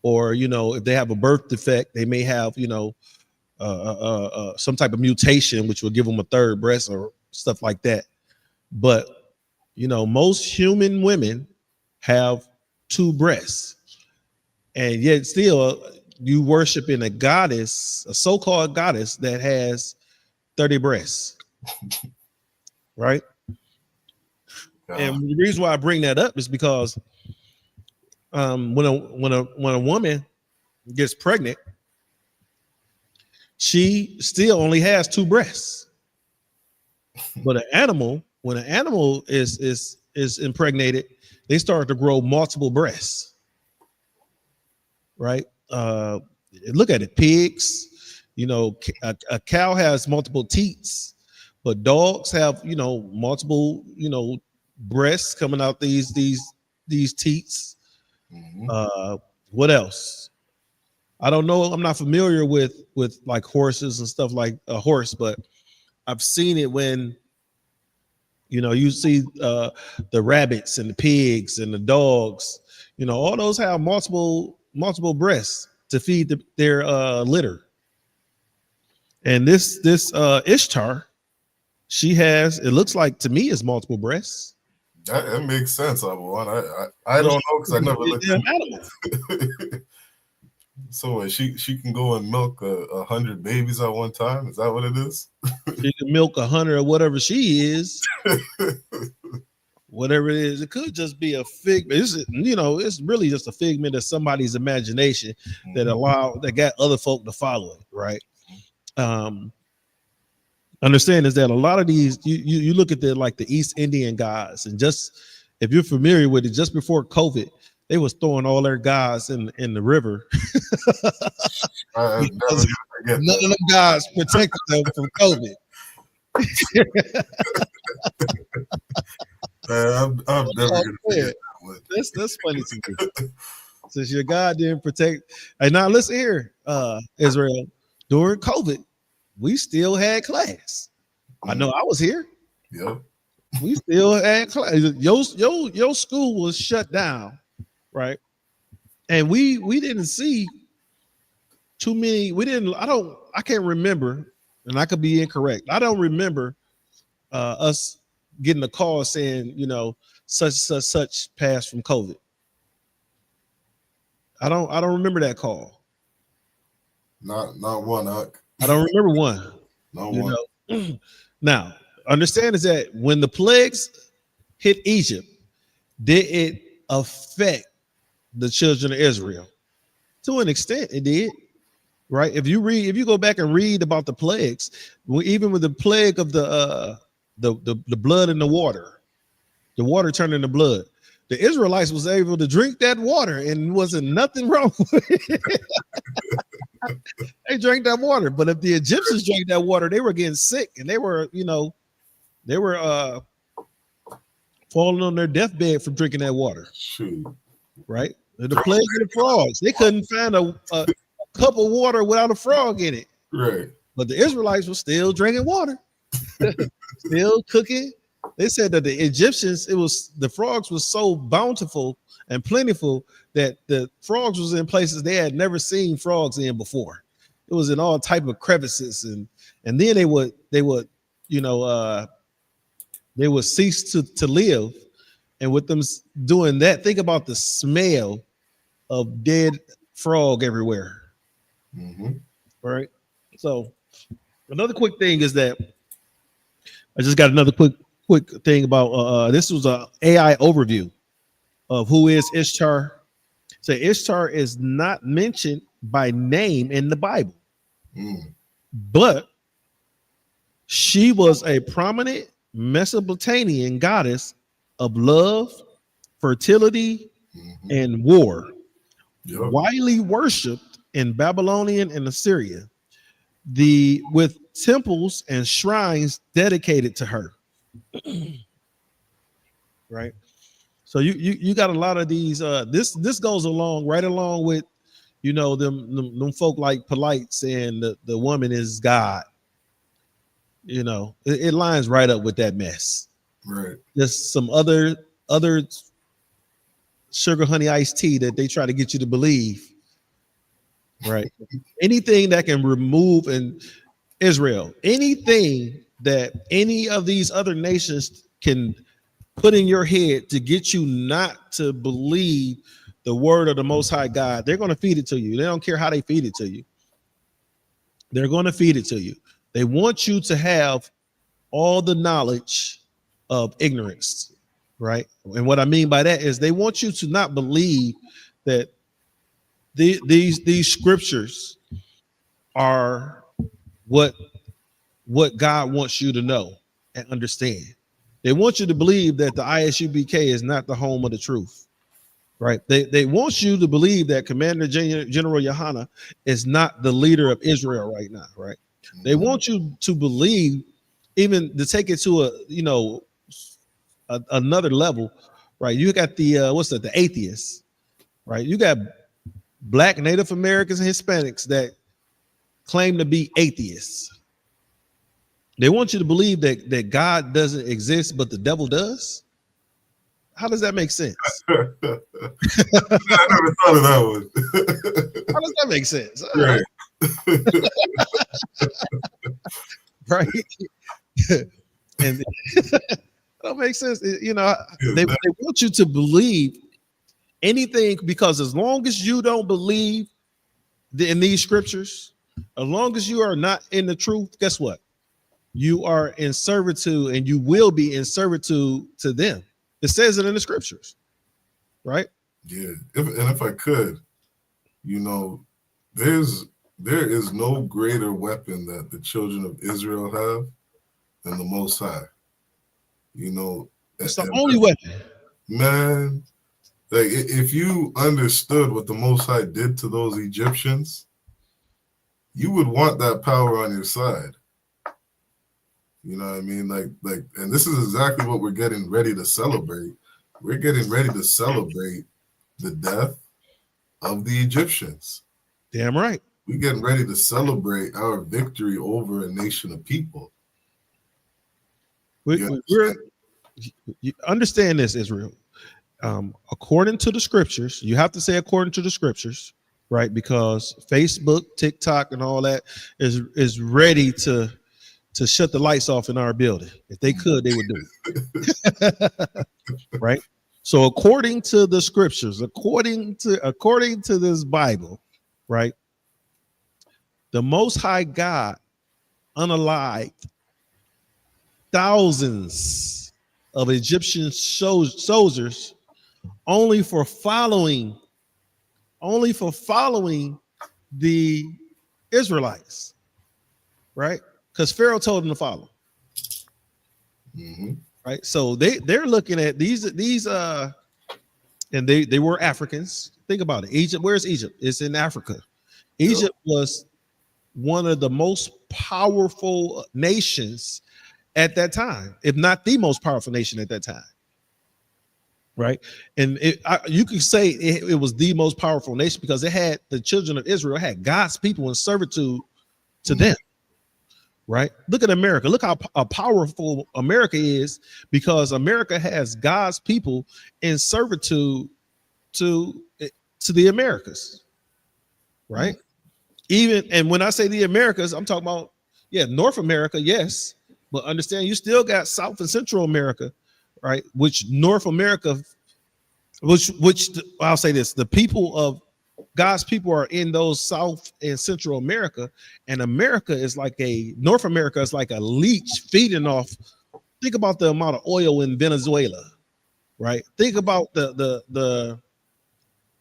or if they have a birth defect, they may have some type of mutation which will give them a third breast or stuff like that. But most human women have 2 breasts, and yet still you worshiping a goddess, a so-called goddess that has 30 breasts, right? And the reason why I bring that up is because when a woman gets pregnant, she still only has 2 breasts. But when an animal is impregnated, they start to grow multiple breasts, right? Look at it, pigs. A cow has multiple teats, but dogs have multiple breasts coming out these teats. What else? I don't know. I'm not familiar with like horses and stuff like a horse, but I've seen it when you see the rabbits and the pigs and the dogs. All those have multiple breasts to feed their litter. And this Ishtar, she has, it looks like to me, is multiple breasts. That makes sense, I don't know because I never looked at it. So she can go and milk 100 babies at one time? Is that what it is? She can milk 100 or whatever she is. Whatever it is, it could just be a figment. It's really just a figment of somebody's imagination that got other folk to follow it, right? Understand is that a lot of these, you look at the East Indian gods, and just if you're familiar with it, just before COVID, they was throwing all their gods in the river. None of them gods protected them from COVID. I'm never gonna forget that. That's funny to me. Since your God didn't protect. And now listen here, Israel. During COVID, we still had class. I know I was here. Yeah. We still had class. Your school was shut down, right? And we didn't see too many. I can't remember, and I could be incorrect. I don't remember us getting a call saying, such passed from COVID. I don't remember that call. Not one. I don't remember one. Not one. Now, understand is that when the plagues hit Egypt, did it affect the children of Israel? To an extent, it did. Right? If you go back and read about the plagues, even with the plague of the blood in the water turned into blood, the Israelites was able to drink that water and wasn't nothing wrong with it. They drank that water. But if the Egyptians drank that water, they were getting sick, and they were falling on their deathbed from drinking that water. Shoot. Right? The plague of the frogs. They couldn't find a cup of water without a frog in it. Right. But the Israelites were still drinking water, still cooking. They said that the Egyptians, the frogs was so bountiful and plentiful that the frogs was in places they had never seen frogs in before. It was in all type of crevices, and then they would cease to live. And with them doing that, think about the smell of dead frog everywhere. Mm-hmm. Right. So another quick thing is that I just got another quick thing about this was a AI overview of who is Ishtar. So Ishtar is not mentioned by name in the Bible, but she was a prominent Mesopotamian goddess of love, fertility, and war, widely worshipped in Babylonian and Assyria, with temples and shrines dedicated to her. Right. So you got a lot of these. This goes right along with them folk like Polite saying the woman is God. It lines right up with that mess. Right. There's some other other sugar honey iced tea that they try to get you to believe, right? Anything that can remove in Israel, anything that any of these other nations can put in your head to get you not to believe the word of the Most High God, they're going to feed it to you. They don't care how they feed it to you. They're going to feed it to you. They want you to have all the knowledge of ignorance, right? And what I mean by that is they want you to not believe that these scriptures are what God wants you to know and understand. They want you to believe that the ISUBK is not the home of the truth, right? They want you to believe that Commander General Yohana is not the leader of Israel right now, right? They want you to believe, even to take it to another level, right? You got the atheists, right? You got Black, Native Americans, and Hispanics that claim to be atheists. They want you to believe that God doesn't exist, but the devil does. How does that make sense? I never thought of that one. How does that make sense? Right. Right. And that don't make sense. You know, they want you to believe anything, because as long as you don't believe in these scriptures, as long as you are not in the truth, guess what? You are in servitude, and you will be in servitude to them. It says it in the scriptures, right? Yeah. If I could, you know, there is no greater weapon that the children of Israel have than the Most High. You know, it's the only weapon. Man, like if you understood what the Most High did to those Egyptians, you would want that power on your side. You know what I mean? Like, and this is exactly what we're getting ready to celebrate. We're getting ready to celebrate the death of the Egyptians. Damn right. We're getting ready to celebrate our victory over a nation of people. You understand this, Israel. According to the scriptures, you have to say according to the scriptures, right? Because Facebook, TikTok, and all that is ready to shut the lights off in our building. If they could, they would do it. Right? So according to the scriptures, according to this Bible, right? The Most High God unalived thousands of Egyptian soldiers only for following the Israelites, right? Because Pharaoh told them to follow. Mm-hmm. Right. So they're looking at these and they were Africans. Think about it. Egypt, where's Egypt? It's in Africa. Egypt was one of the most powerful nations at that time, if not the most powerful nation at that time. Right. And you could say it was the most powerful nation because it had the children of Israel had God's people in servitude to them. Right. Look at America. Look how powerful America is, because America has God's people in servitude to the Americas. Right. And when I say the Americas, I'm talking about, North America. Yes. But understand, you still got South and Central America. Right. Which North America, which I'll say this, the people of God's people are in those South and Central America, and North America is like a leech feeding off. Think about the amount of oil in Venezuela, right? Think about the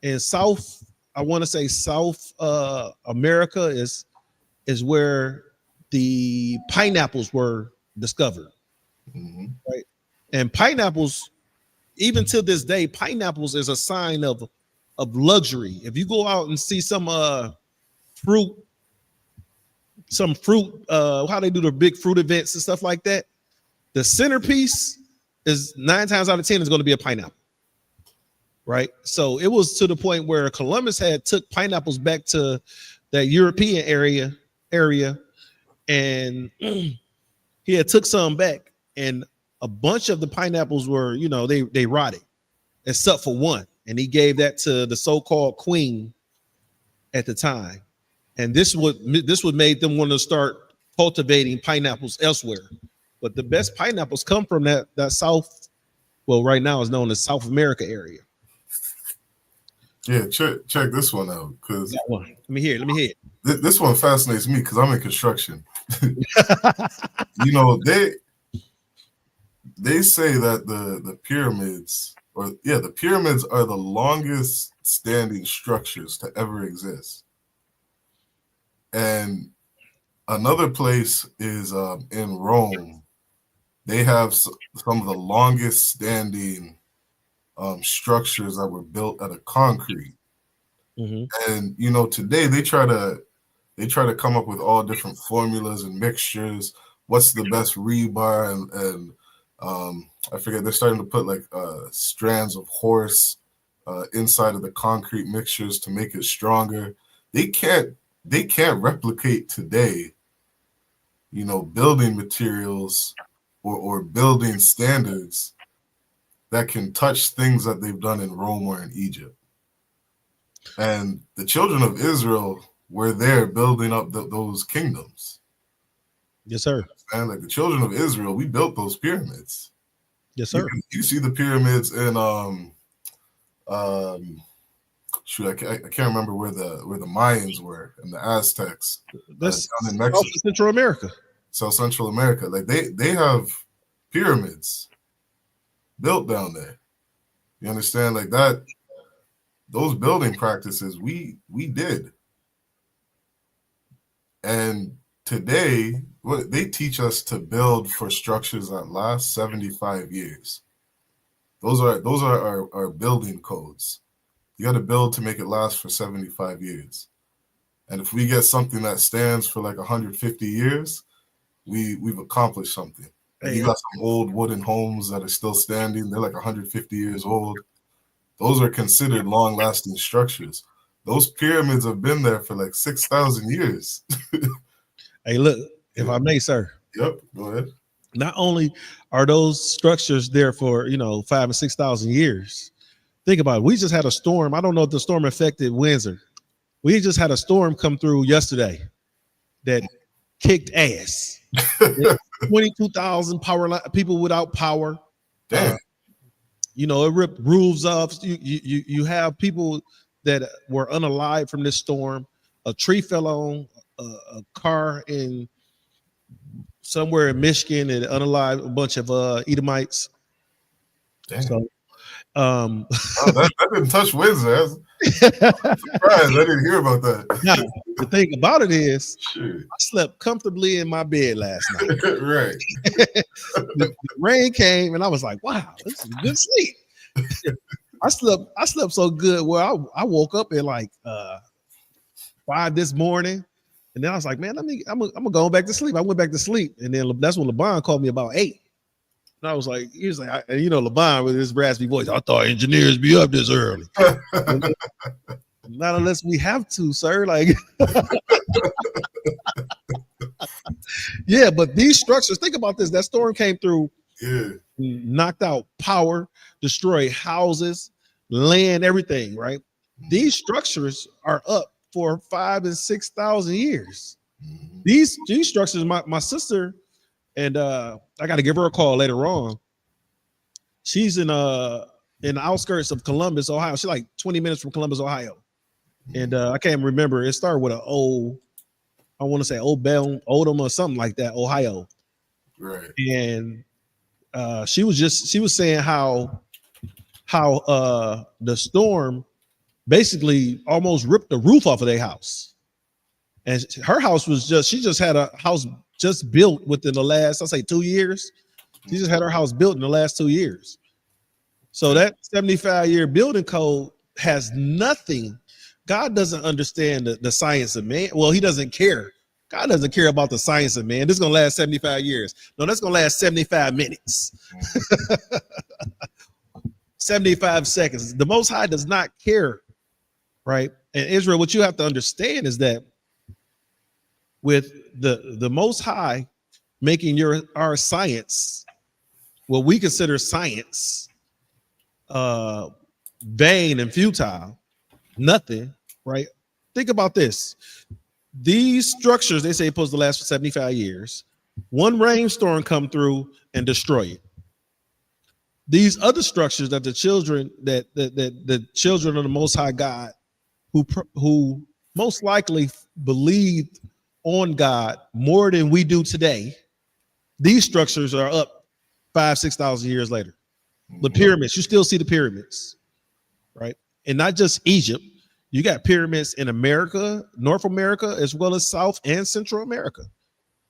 in South, I want to say South America is where the pineapples were discovered, right? And pineapples, even to this day, pineapples is a sign of luxury. If you go out and see some fruit, how they do the big fruit events and stuff like that, the centerpiece is 9 times out of 10 is going to be a pineapple, right? So it was to the point where Columbus had took pineapples back to that European area, and he had took some back, and a bunch of the pineapples were, they rotted, except for one, and he gave that to the so-called queen at the time, and this would made them want to start cultivating pineapples elsewhere. But the best pineapples come from that South, well, right now is known as South America area. Yeah, check this one out, because let me hear it. This one fascinates me because I'm in construction. They say that the pyramids, the pyramids are the longest standing structures to ever exist. And another place is in Rome. They have some of the longest standing structures that were built out of concrete. Mm-hmm. And today they try to come up with all different formulas and mixtures. What's the best rebar and I forget, they're starting to put like strands of horse inside of the concrete mixtures to make it stronger. They can't replicate today, building materials or building standards that can touch things that they've done in Rome or in Egypt. And the children of Israel were there building up those kingdoms. Yes, sir. And like the children of Israel, we built those pyramids. Yes, sir. You see the pyramids in I can't remember where the Mayans were and the Aztecs. That's down in Mexico. Central America. South Central America. Like they have pyramids built down there. You understand? Like that, those building practices we did. And today, they teach us to build for structures that last 75 years. Those are our building codes. You got to build to make it last for 75 years. And if we get something that stands for like 150 years, we've accomplished something. And you got some old wooden homes that are still standing. They're like 150 years old. Those are considered long-lasting structures. Those pyramids have been there for like 6,000 years. Hey, look, if I may, sir. Yep, go ahead. Not only are those structures there for 5,000 and 6,000 years. Think about it. We just had a storm. I don't know if the storm affected Windsor. We just had a storm come through yesterday that kicked ass. 22,000 people without power. Damn. It ripped roofs off. You have people that were unalive from this storm. A tree fell on a car in somewhere in Michigan and unalive a bunch of Edomites. Damn. So, that didn't touch Windsor. I'm surprised. I didn't hear about that. Now, the thing about it is, Shit. I slept comfortably in my bed last night. Right. The rain came, and I was like, "Wow, this is a good sleep." I slept so good. Well, I woke up at like 5 this morning, and then I was like, "Man, I'm gonna go back to sleep." I went back to sleep, and then that's when LeBron called me about 8. And I was like, he was like, LeBron with his raspy voice. I thought engineers be up this early. Not unless we have to, sir. Like, yeah, but these structures, think about this. That storm came through, knocked out power, destroyed houses, land, everything, right? These structures are up for 5,000 and 6,000 years. These structures, my sister, and I got to give her a call later on. She's in the outskirts of Columbus, Ohio. She's like 20 minutes from Columbus, Ohio. And I can't remember. It started with I want to say Oldham or something like that, Ohio. Right. And she was saying how the storm basically almost ripped the roof off of their house. And her house she just had a house just built within the last, I'll say 2 years. She just had her house built in the last 2 years. So that 75-year building code has nothing. God doesn't understand the science of man. Well, he doesn't care. God doesn't care about the science of man. This is going to last 75 years. No, that's going to last 75 minutes. 75 seconds. The Most High does not care, right? And Israel, what you have to understand is that with the Most High making our science what we consider science vain and futile, nothing, right? Think about this. These structures, they say, supposed to last for 75 years. One rainstorm come through and destroy it. These other structures that the children that the children of the Most High God, who most likely believed on God more than we do today, these structures are up 5,000-6,000 years later. The pyramids, you still see the pyramids, right? And not just Egypt. You got pyramids in America, North America, as well as South and Central America,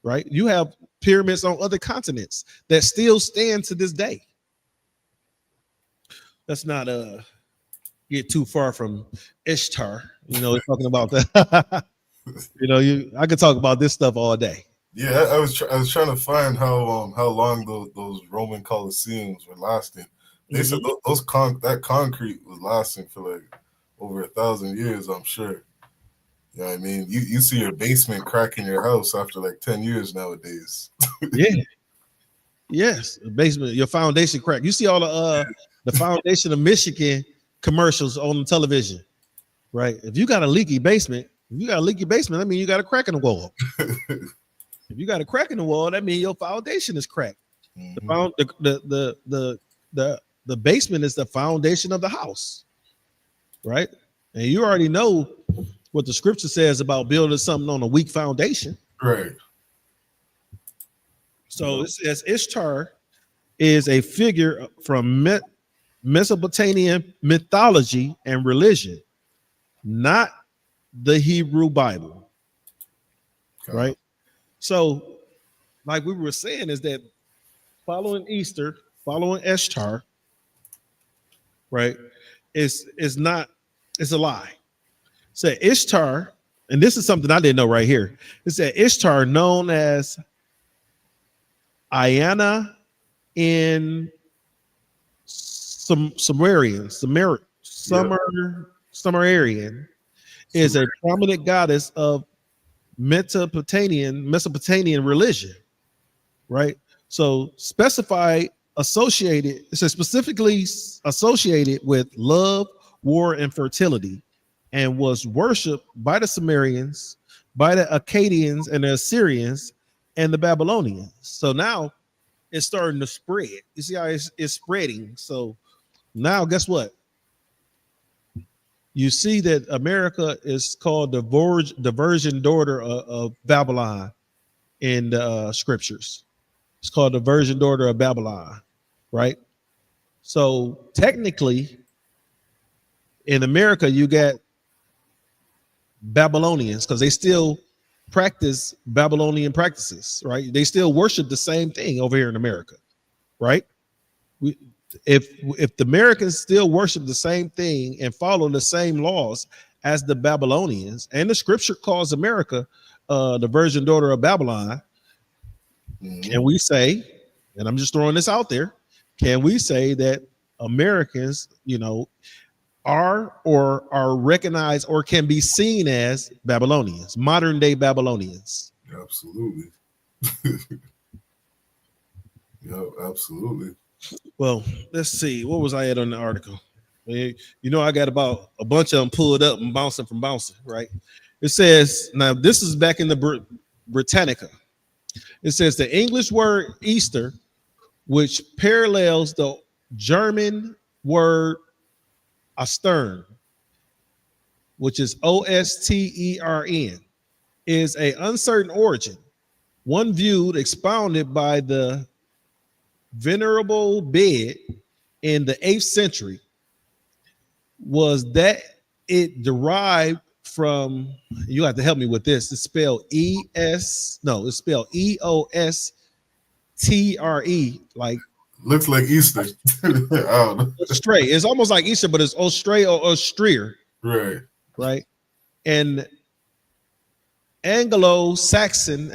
right? You have pyramids on other continents that still stand to this day. Let's not get too far from Ishtar. You know, talking about that. You know, I could talk about this stuff all day. Yeah, I was trying to find how long those Roman Colosseums were lasting. They said that concrete was lasting for like over 1,000 years, I'm sure. You know what I mean? You see your basement crack in your house after like 10 years nowadays. Yeah. Yes, the basement, your foundation crack. You see all the foundation of Michigan commercials on the television, right? If you got a leaky basement, that means you got a crack in the wall. If you got a crack in the wall, that means your foundation is cracked. The basement is the foundation of the house, right? And you already know what the scripture says about building something on a weak foundation. Right. So it says Ishtar is a figure from Mesopotamian mythology and religion, not the Hebrew Bible. Okay. Right? So, like we were saying, is that following Easter, following Ishtar, right, is a lie. Say Ishtar, and this is something I didn't know right here. It said Ishtar, known as Iana in Sumerian, is a prominent goddess of Mesopotamian religion, right? So specifically associated with love, war, and fertility, and was worshipped by the Sumerians, by the Akkadians and the Assyrians, and the Babylonians. So now it's starting to spread. You see how it's spreading. So now guess what? You see that America is called the virgin daughter of Babylon in the scriptures. It's called the virgin daughter of Babylon, right? So technically, in America, you got Babylonians because they still practice Babylonian practices, right? They still worship the same thing over here in America, right? If the Americans still worship the same thing and follow the same laws as the Babylonians, and the scripture calls America the virgin daughter of Babylon, can we say, and I'm just throwing this out there, can we say that Americans, are recognized or can be seen as Babylonians, modern day Babylonians? Absolutely. Yeah, absolutely. Well, let's see. What was I at on the article? I got about a bunch of them pulled up and bouncing, right? It says, now this is back in the Britannica. It says the English word Easter, which parallels the German word Ostern, which is Ostern, is a uncertain origin. One viewed expounded by the Venerable Bede in the 8th century was that it derived from, you have to help me with this, it's spelled EOSTRE, like looks like Easter. I don't know. Stray. It's almost like Easter, but it's Ostray or Ostreer. Right. And Anglo-Saxon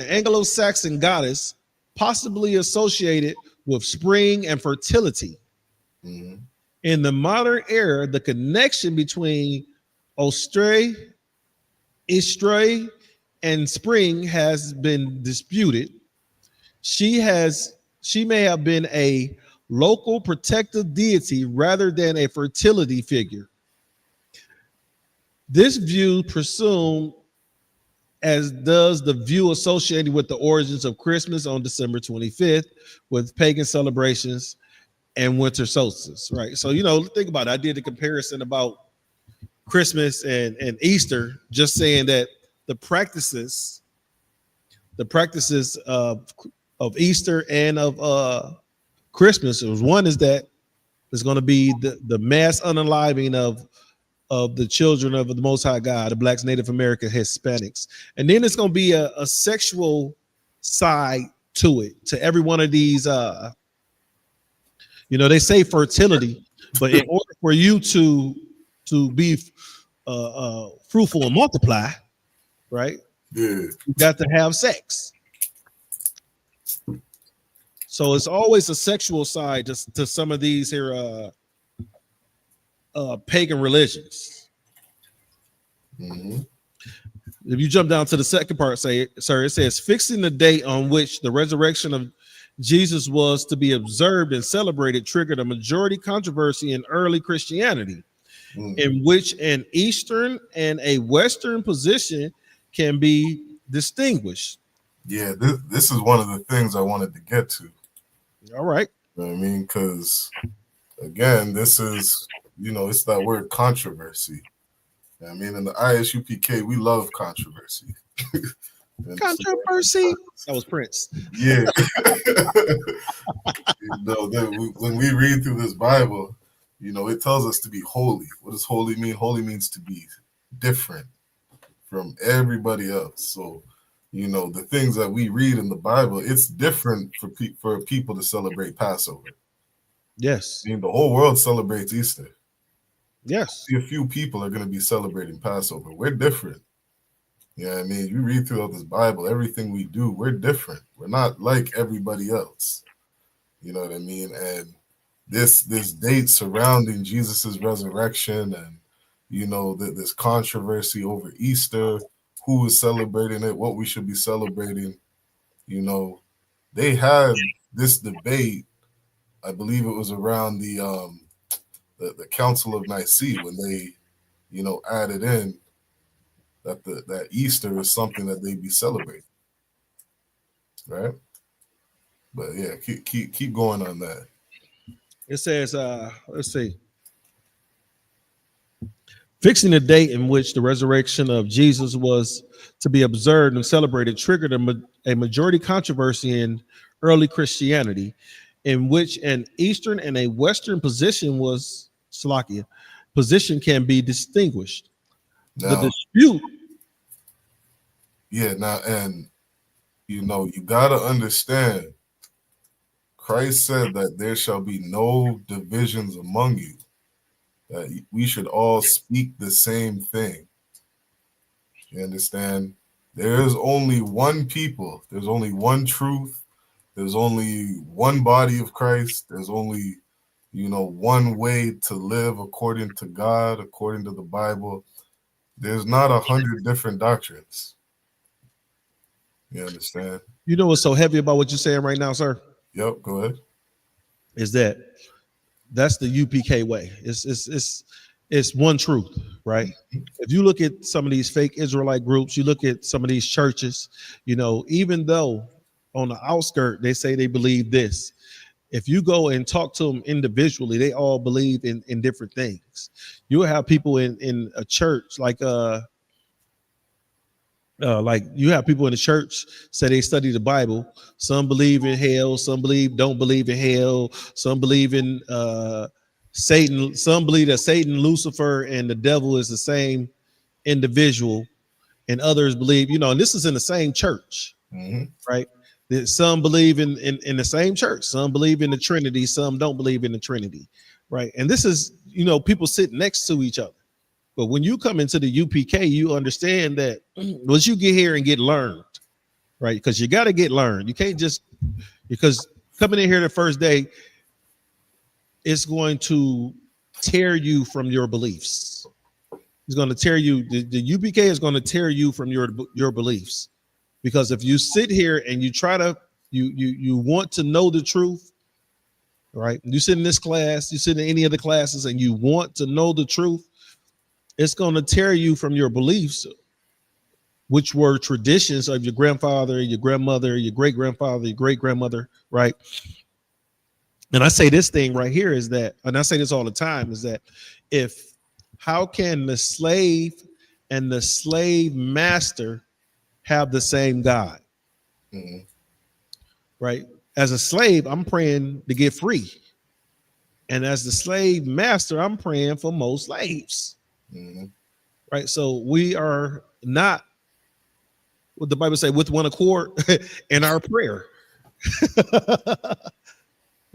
goddess, possibly associated with spring and fertility. Mm-hmm. In the modern era, the connection between Ostray, and spring has been disputed. She may have been a local protective deity rather than a fertility figure. This view presumed, as does the view associated with the origins of Christmas on December 25th, with pagan celebrations and winter solstice, right? So, think about it. I did a comparison about Christmas and Easter, just saying that the practices of Easter and of Christmas, one is that there's going to be the mass unaliving of the children of the Most High God, the blacks, Native American, Hispanics. And then it's going to be a sexual side to it, to every one of these, they say fertility, but in order for you to be fruitful and multiply, right? Yeah. You got to have sex. So it's always a sexual side to some of these here pagan religions. Mm-hmm. If you jump down to the second part, it says fixing the date on which the resurrection of Jesus was to be observed and celebrated triggered a majority controversy in early Christianity, in which an Eastern and a Western position can be distinguished. Yeah, this is one of the things I wanted to get to. All right. You know what I mean? Because, again, this is, it's that word controversy. I mean, in the ISUPK, we love controversy. Controversy. That was Prince. Yeah. When we read through this Bible, it tells us to be holy. What does holy mean? Holy means to be different from everybody else. So, the things that we read in the Bible, it's different for people to celebrate Passover. Yes. I mean, the whole world celebrates Easter. Yes. A few people are going to be celebrating Passover. We're different. Yeah, I mean, you read throughout this Bible, everything we do, we're different. We're not like everybody else. You know what I mean? And this date surrounding Jesus's resurrection and, this controversy over Easter, who is celebrating it, what we should be celebrating, they had this debate. I believe it was around the Council of Nicaea when they, added in that Easter is something that they be celebrating, right? But yeah, keep going on that. It says, let's see. Fixing the date in which the resurrection of Jesus was to be observed and celebrated triggered a majority controversy in early Christianity, in which an Eastern and a Western position can be distinguished. Now, the dispute. Yeah, now, and you gotta understand, Christ said that there shall be no divisions among you, that we should all speak the same thing. You understand? There is only one people, there's only one truth, there's only one body of Christ, there's only, one way to live according to God, according to the Bible. There's not 100 different doctrines. You understand? You know what's so heavy about what you're saying right now, sir? Yep, go ahead. Is that's the UPK way. It's one truth, right? If you look at some of these fake Israelite groups, you look at some of these churches, even though on the outskirt they say they believe this, if you go and talk to them individually, they all believe in different things. You'll have people in a church like you have people in the church say they study the Bible. Some believe in hell, some don't believe in hell, some believe in Satan, some believe that Satan, Lucifer, and the devil is the same individual, and others believe, and this is in the same church, right? That some believe in the same church, some believe in the Trinity, some don't believe in the Trinity, right? And this is, people sit next to each other. But when you come into the UPK, you understand that once you get here and get learned, right? Because you got to get learned. You can't just, because coming in here the first day, it's going to tear you from your beliefs. It's going to tear you. The UPK is going to tear you from your beliefs. Because if you sit here and you try to, you want to know the truth, right? You sit in this class, you sit in any of the classes, and you want to know the truth, it's going to tear you from your beliefs, which were traditions of your grandfather, your grandmother, your great grandfather, your great grandmother, right? And I say this thing right here is that, and I say this all the time, is that how can the slave and the slave master have the same God? Mm-hmm. Right? As a slave, I'm praying to get free. And as the slave master, I'm praying for more slaves. Mm-hmm. Right? So we are not, what the Bible say, with one accord in our prayer.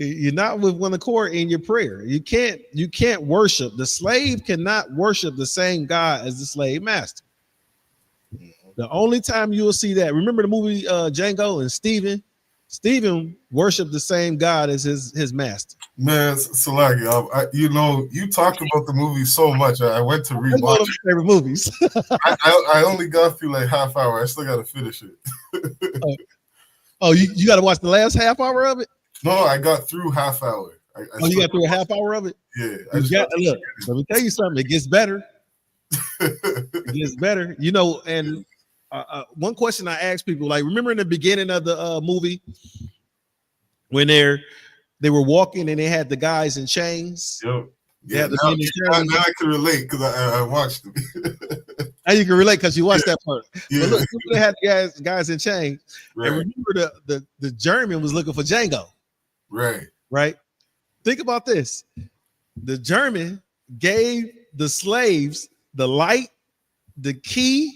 You're not with one accord in your prayer. You can't worship. The slave cannot worship the same God as the slave master. The only time you will see that, remember the movie Django and Stephen worshiped the same God as his master. Man, Salagi, you talk about the movie so much. I went to rewatch one of my favorite movies. I only got through like half hour. I still got to finish it. You got to watch the last half hour of it? No, I got through half hour. You got through a half hour of it? Yeah. Look, let me tell you something. It gets better. It gets better. And one question I ask people, like, remember in the beginning of the movie when they were walking and they had the guys in chains? Yep. Yeah, now I can relate because I watched it. Now you can relate because you watched that part. Yeah. But look, they had the guys in chains. Right. And remember the German was looking for Django. Right. Think about this. The German gave the slaves the light, the key,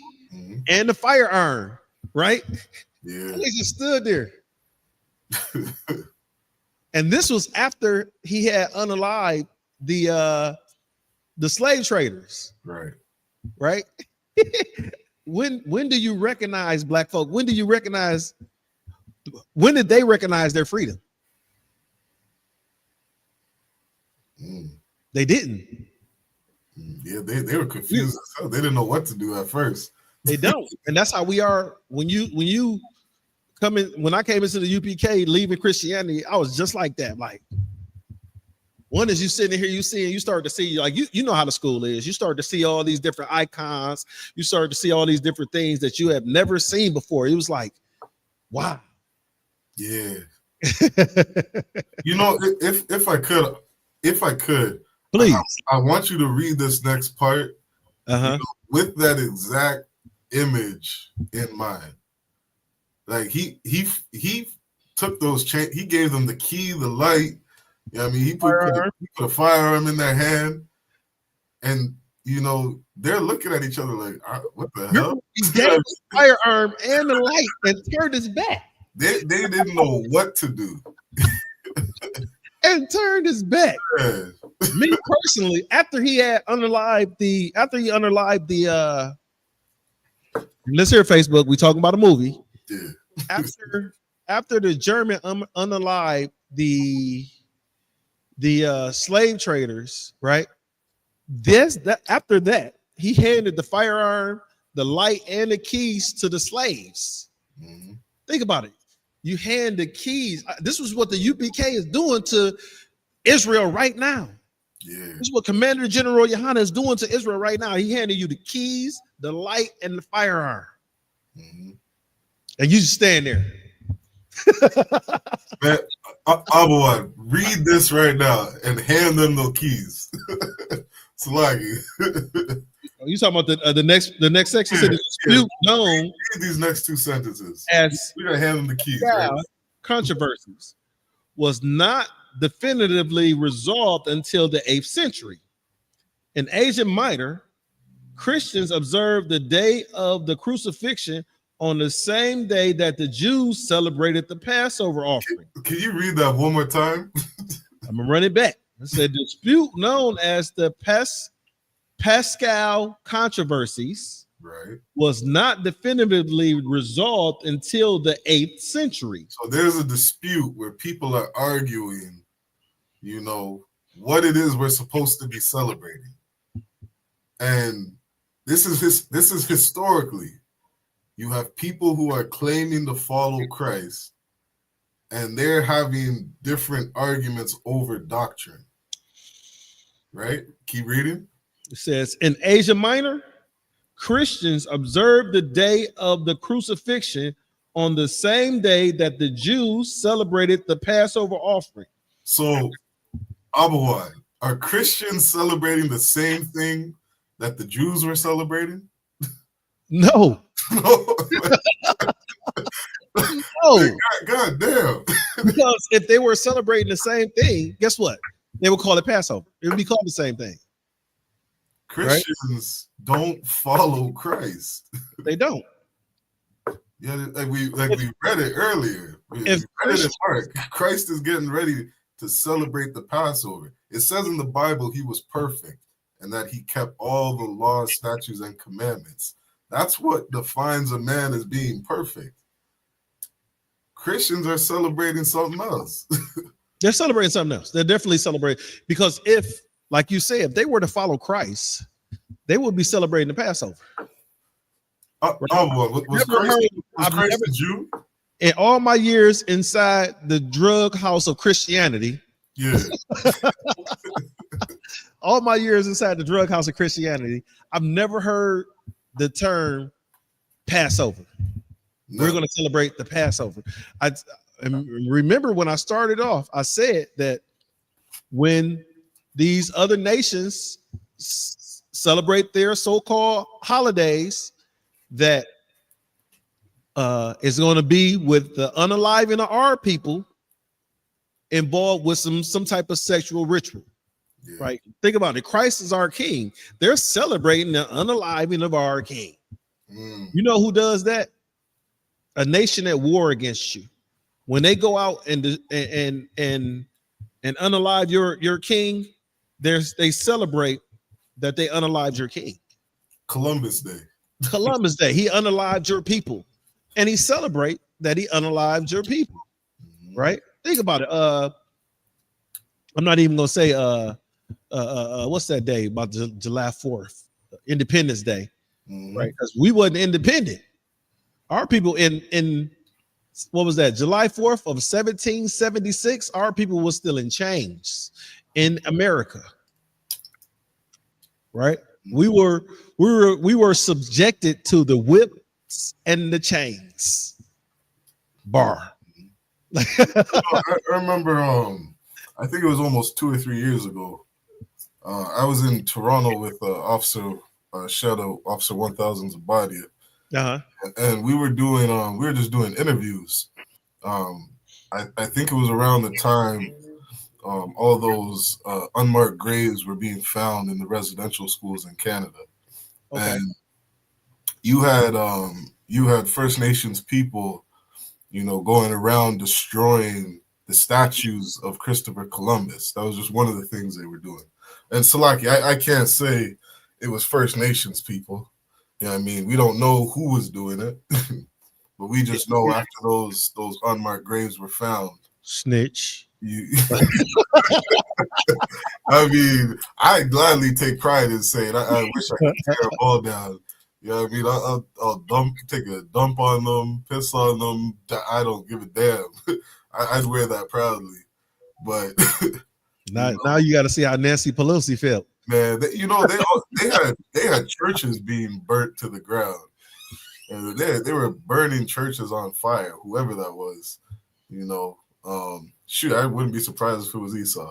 and the firearm, right? Yeah. They just stood there. And this was after he had unalived the slave traders. Right. When do you recognize black folk? When did they recognize their freedom? They didn't. Yeah, they were confused. They didn't know what to do at first. They don't. And that's how we are when you come in. When I came into the UPK leaving Christianity, I was just like that. Like, one is you sitting here, you start to see, like, you know how the school is. You start to see all these different icons. You start to see all these different things that you have never seen before. It was like, wow. Yeah. If I could, please, I want you to read this next part with that exact image in mind. Like he took those chains, he gave them the key, the light. He put a firearm in their hand, and they're looking at each other like, what the hell? He gave the firearm and the light and turned his back. They didn't know what to do. And turned his back. Yeah. Me personally, after he unalived the let's hear Facebook. We talking about a movie. Yeah. After the German unalived the slave traders, right? After that, he handed the firearm, the light, and the keys to the slaves. Mm-hmm. Think about it. You hand the keys. This was what the UPK is doing to Israel right now. Yeah. This is what Commander General Yohana is doing to Israel right now. He handed you the keys, the light, and the firearm. Mm-hmm. And you just stand there. Man, Abuad, read this right now and hand them the keys. Salagi. You talking about the next section? Yeah, dispute known. Read these next two sentences. As we're gonna hand them the keys. Right? Controversies was not definitively resolved until the 8th century. In Asia Minor, Christians observed the day of the crucifixion on the same day that the Jews celebrated the Passover offering. Can you read that one more time? I'm gonna run it back. It said dispute known as the Pascal controversies was not definitively resolved until the 8th century. So there's a dispute where people are arguing, what it is we're supposed to be celebrating. And this is historically. You have people who are claiming to follow Christ, and they're having different arguments over doctrine. Right? Keep reading. It says in Asia Minor, Christians observe the day of the crucifixion on the same day that the Jews celebrated the Passover offering. So, Abuwan, are Christians celebrating the same thing that the Jews were celebrating? No. No. No. God damn. Because if they were celebrating the same thing, guess what? They would call it Passover. It would be called the same thing. Christians don't follow Christ. They don't. Yeah, we read it earlier. We read it in Mark. Christ is getting ready to celebrate the Passover. It says in the Bible he was perfect and that he kept all the laws, statutes, and commandments. That's what defines a man as being perfect. Christians are celebrating something else. They're celebrating something else. They're definitely celebrating, because if, like you say, if they were to follow Christ, they would be celebrating the Passover. Was Christ a Jew? In all my years inside the drug house of Christianity, yeah. All my years inside the drug house of Christianity, I've never heard the term Passover. No. We're going to celebrate the Passover. And remember when I started off, I said that when these other nations celebrate their so-called holidays, that is going to be with the unaliving of our people involved with some type of sexual ritual. Yeah. Right? Think about it. Christ is our king. They're celebrating the unaliving of our king. You know who does that? A nation at war against you. When they go out and unalive your king, they celebrate that they unalived your king. Columbus Day. Columbus Day. He unalived your people, and he celebrate that he unalived your people. Right? Think about it. I'm not even gonna say what's that day about July 4th, Independence Day, right? Because we wasn't independent. Our people in what was that, July 4th of 1776, our people was still in chains in America. Right? We were subjected to the whips and the chains. Bar. I remember I think it was almost 2 or 3 years ago. I was in Toronto with Officer Shadow, Officer 1000 Zabadia. And we were just doing interviews. I think it was around the time all those unmarked graves were being found in the residential schools in Canada. Okay. And you had First Nations people, going around destroying the statues of Christopher Columbus. That was just one of the things they were doing. And Salaki, I can't say it was First Nations people. You know what I mean? We don't know who was doing it, but we just know after those unmarked graves were found. Snitch. I mean, I gladly take pride in saying I wish I could tear them all down. You know what I mean? I'll take a dump on them, piss on them. I don't give a damn. I'd wear that proudly. But now you got to see how Nancy Pelosi felt. Man, they had churches being burnt to the ground, and they were burning churches on fire. Whoever that was, shoot, I wouldn't be surprised if it was Esau,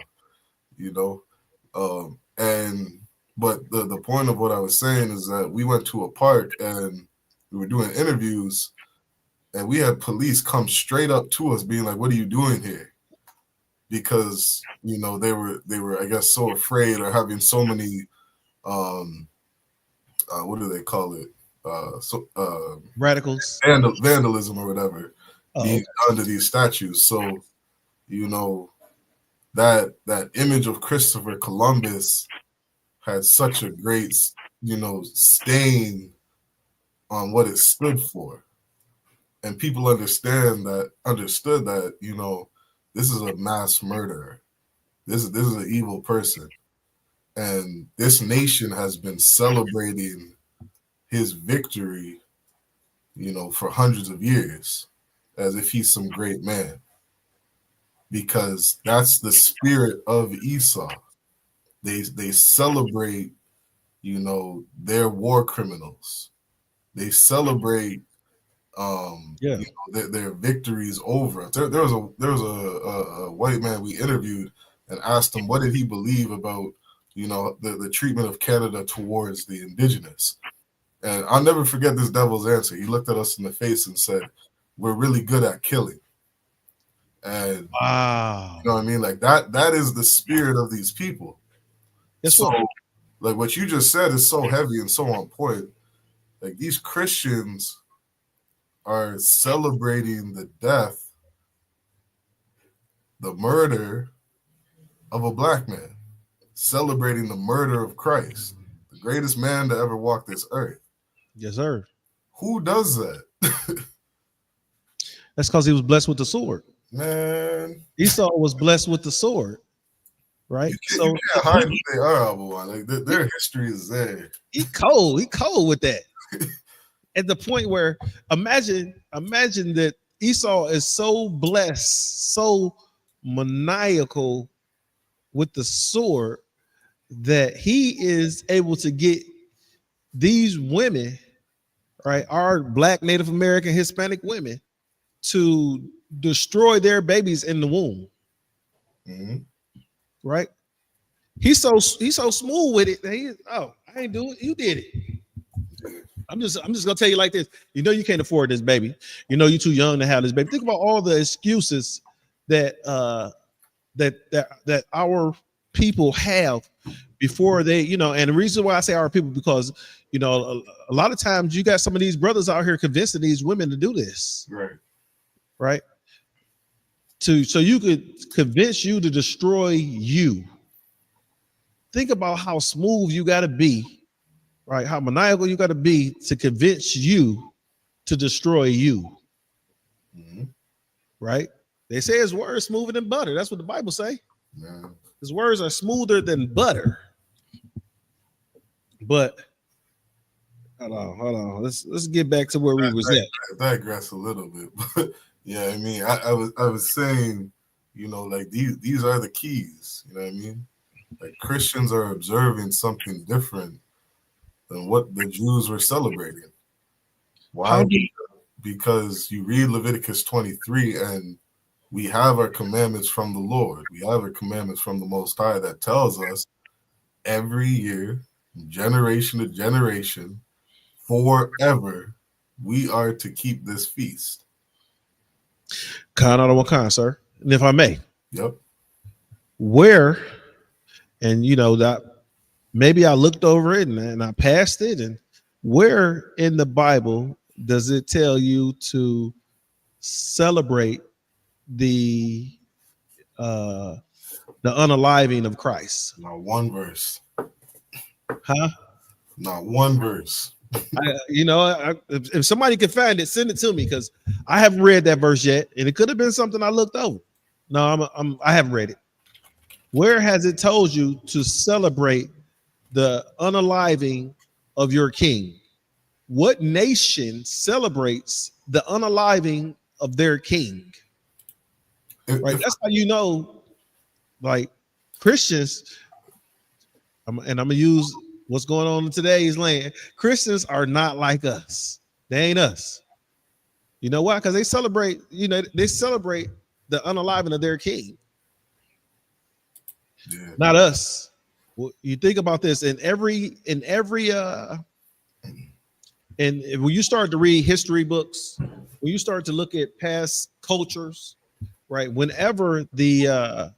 But the point of what I was saying is that we went to a park and we were doing interviews, and we had police come straight up to us, being like, "What are you doing here?" Because they were I guess so afraid, or having so many what do they call it, radicals, vandalism or whatever, being done to these statues. So that image of Christopher Columbus had such a great stain on what it stood for, and people understood that this is a mass murderer. This is an evil person. And this nation has been celebrating his victory, for hundreds of years, as if he's some great man. because that's the spirit of Esau. They celebrate, you know, their war criminals. They celebrate you know, their victories over. There was a white man we interviewed and asked him what did he believe about, you know, the treatment of Canada towards the indigenous. And I'll never forget this devil's answer. He looked at us in the face and said, "We're really good at killing." And wow, you know what I mean? Like that is the spirit of these people. So like what you just said is so heavy and so on point. Like these Christians are celebrating the death, the murder of a black man, celebrating the murder of Christ, the greatest man to ever walk this earth. Yes, sir. Who does that? That's because he was blessed with the sword. Man, Esau was blessed with the sword, right? You can't hide who they are, boy. Like their history is there. He cold with that. At the point where imagine that Esau is so blessed, so maniacal with the sword that he is able to get these women, right, our black, Native American, Hispanic women, to destroy their babies in the womb. Mm-hmm. Right? He's so smooth with it that I ain't do it. You did it. I'm just gonna tell you like this. You know you can't afford this baby. You know you're too young to have this baby. Think about all the excuses that that our people have before they, you know, and the reason why I say our people, because you know a lot of times you got some of these brothers out here convincing these women to do this. Right. So you could convince you to destroy you. Think about how smooth you got to be, right? How maniacal you got to be to convince you to destroy you. Mm-hmm. Right? They say his words smoother than butter. That's what the Bible say. Yeah. His words are smoother than butter. But hold on. Let's get back to where we was at. I digress a little bit, but yeah, I mean, I was saying, you know, like these are the keys. You know what I mean? Like Christians are observing something different than what the Jews were celebrating. Why? Because you read Leviticus 23 and we have our commandments from the Lord. We have our commandments from the Most High that tells us every year, generation to generation, forever, we are to keep this feast. Kind out of one kind, sir. And if I may. Yep. Where, and you know that maybe I looked over it and I passed it, and where in the Bible does it tell you to celebrate the unaliving of Christ? Not one verse. Huh? Not one verse. If somebody can find it, send it to me, because I haven't read that verse yet, and it could have been something I looked over. No, I haven't read it. Where has it told you to celebrate the unaliving of your king? What nation celebrates the unaliving of their king? Right, that's how you know, like Christians. I'm gonna use what's going on in today's land. Christians are not like us. They ain't us. You know why? Because they celebrate the unaliving of their king. Yeah. Not us. Well, you think about this and when you start to read history books, when you start to look at past cultures, right? Whenever a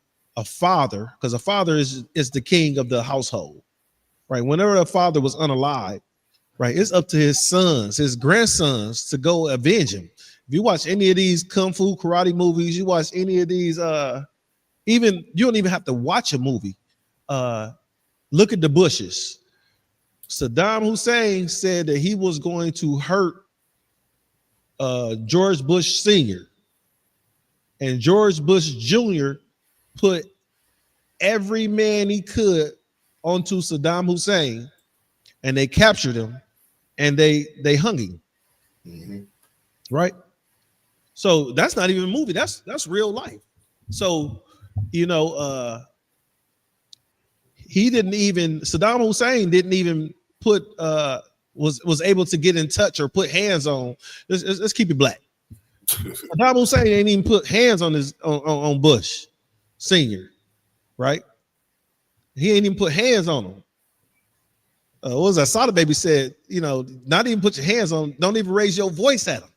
father, because a father is the king of the household, right? Whenever a father was unalive, right, it's up to his sons, his grandsons to go avenge him. If you watch any of these kung fu karate movies, you watch any of these, even you don't even have to watch a movie. Look at the Bushes. Saddam Hussein said that he was going to hurt George Bush Sr. And George Bush Jr. put every man he could onto Saddam Hussein, and they captured him and they hung him. Mm-hmm. Right? So that's not even a movie. That's real life. So, Saddam Hussein didn't even put was able to get in touch or put hands on. Let's keep it black. Saddam Hussein ain't even put hands on on Bush Senior, right? He ain't even put hands on him. What was that? Sada Baby said, not even put your hands on, don't even raise your voice at him.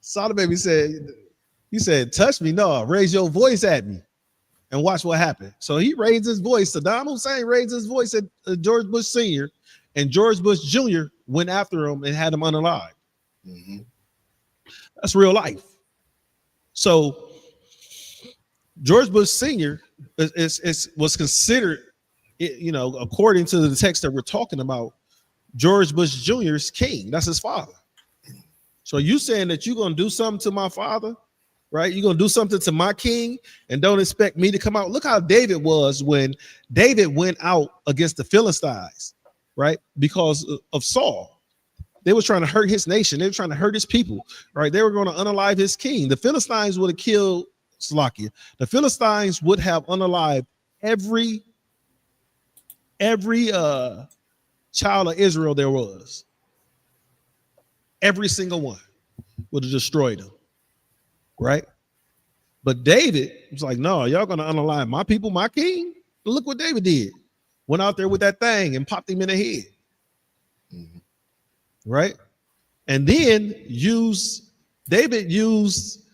Sada Baby said, he said, touch me, no, raise your voice at me and watch what happened. So he raised his voice. Saddam Hussein raised his voice at George Bush Sr., and George Bush Jr. went after him and had him unalive. Mm-hmm. That's real life. So George Bush Sr. was considered, according to the text that we're talking about, George Bush Jr.'s king. That's his father. So you saying that you're going to do something to my father, right? You're going to do something to my king and don't expect me to come out. Look how David was when David went out against the Philistines, right? Because of Saul. They were trying to hurt his nation. They were trying to hurt his people, right? They were going to unalive his king. The Philistines would have killed Slakia. The Philistines would have unalived every child of Israel there was. Every single one would have destroyed them, right? But David was like, no, y'all gonna unalive my people, my king? Look what David did. Went out there with that thing and popped him in the head. Mm-hmm. Right? And then David used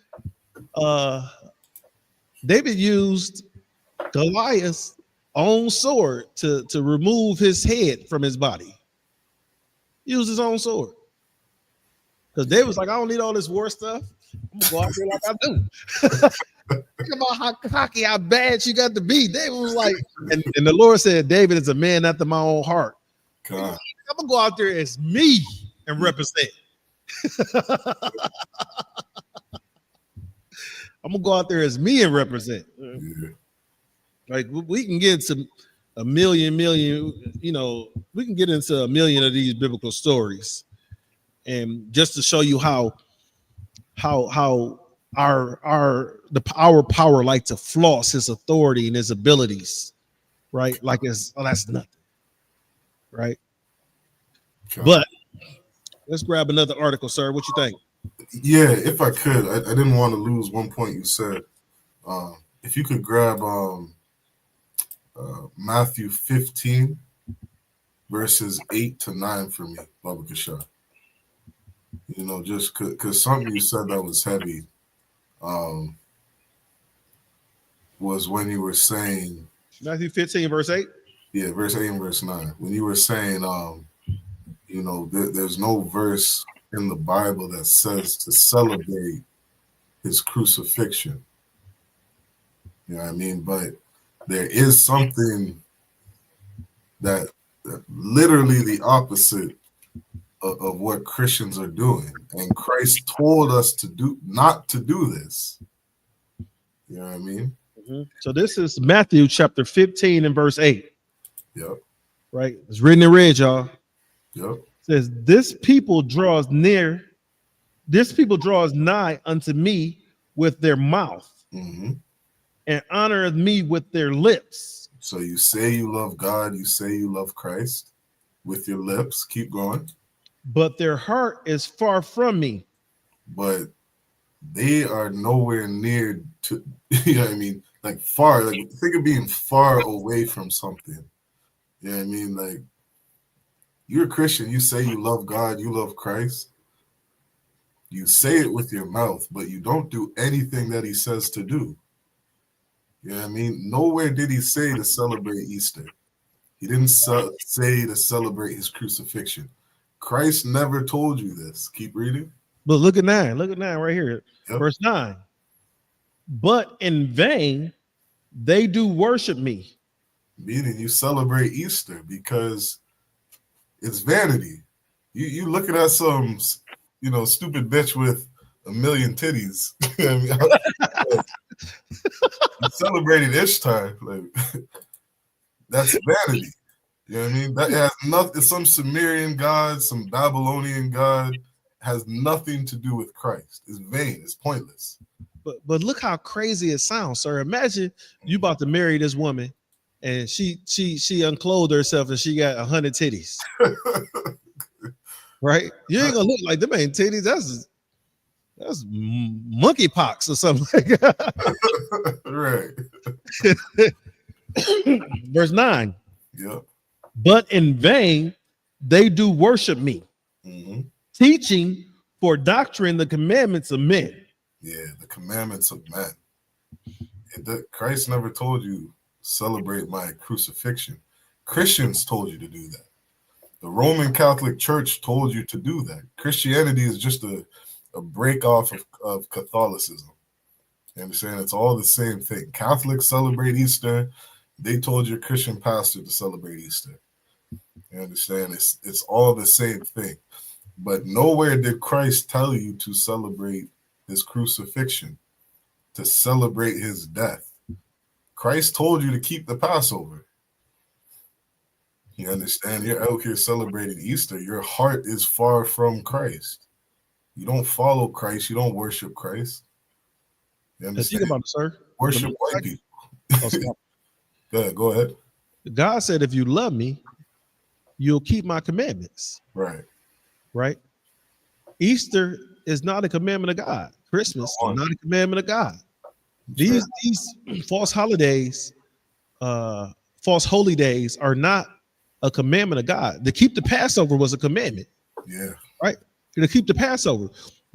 Goliath's own sword to remove his head from his body. Used his own sword. Because David was like, I don't need all this war stuff. I'm gonna go out there like I do. Think about how cocky, how bad you got to be. David was like, and the Lord said, David is a man after my own heart. God. I'm gonna go out there as me and represent. I'm gonna go out there as me and represent. Yeah. Like we can get into a million, we can get into a million of these biblical stories, and just to show you how our power like to floss his authority and his abilities, right? Like that's nothing, right? Sure. But let's grab another article, sir. What you think? Yeah, if I could, I didn't want to lose one point you said. If you could grab Matthew 15 verses 8 to 9 for me, Baba Kashar. Just because something you said that was heavy was when you were saying Matthew 15 verse 8. Yeah, verse 8 and verse 9. When you were saying there's no verse in the Bible that says to celebrate his crucifixion. You know what I mean? But there is something that literally the opposite of what Christians are doing. And Christ told us not to do this. You know what I mean? Mm-hmm. So this is Matthew chapter 15 and verse 8. Yep. Right? It's written in red, y'all. Yep. It says, this people draws nigh unto me with their mouth, mm-hmm, and honoreth me with their lips. So you say you love God, you say you love Christ with your lips. Keep going. But their heart is far from me. But they are nowhere near to, you know what I mean? Like far, like think of being far away from something. You know what I mean? Like you're a Christian, you say you love God, you love Christ. You say it with your mouth, but you don't do anything that he says to do. You know what I mean? Nowhere did he say to celebrate Easter. He didn't say to celebrate his crucifixion. Christ never told you this. Keep reading. But look at 9. Look at 9 right here. Yep. Verse 9. But in vain they do worship me. Meaning you celebrate Easter because it's vanity. You looking at some, stupid bitch with a million titties. You celebrated Ishtar. Like that's vanity. You know what I mean? That has nothing. Some Sumerian god, some Babylonian god, has nothing to do with Christ. It's vain. It's pointless. But look how crazy it sounds, sir. Imagine you about to marry this woman, and she unclothed herself and she got 100 titties. Right? You ain't gonna look like them ain't titties. That's monkeypox or something like that. Right. Verse 9. Yep. But in vain they do worship me, teaching for doctrine the commandments of men. Yeah, the commandments of men. Christ never told you celebrate my crucifixion. Christians told you to do that. The Roman Catholic Church told you to do that. Christianity is just a break off of Catholicism. You understand? It's all the same thing. Catholics celebrate Easter. They told your Christian pastor to celebrate Easter. You understand? It's all the same thing. But nowhere did Christ tell you to celebrate his crucifixion, to celebrate his death. Christ told you to keep the Passover. You understand? You're out here celebrating Easter. Your heart is far from Christ. You don't follow Christ. You don't worship Christ. You understand? Think about it, sir. Worship white people. Go ahead. God said, if you love me, you'll keep my commandments. Right. Right? Easter is not a commandment of God. Christmas is not a commandment of God. These false holidays, false holy days are not a commandment of God. To keep the Passover was a commandment. Yeah. Right? To keep the Passover.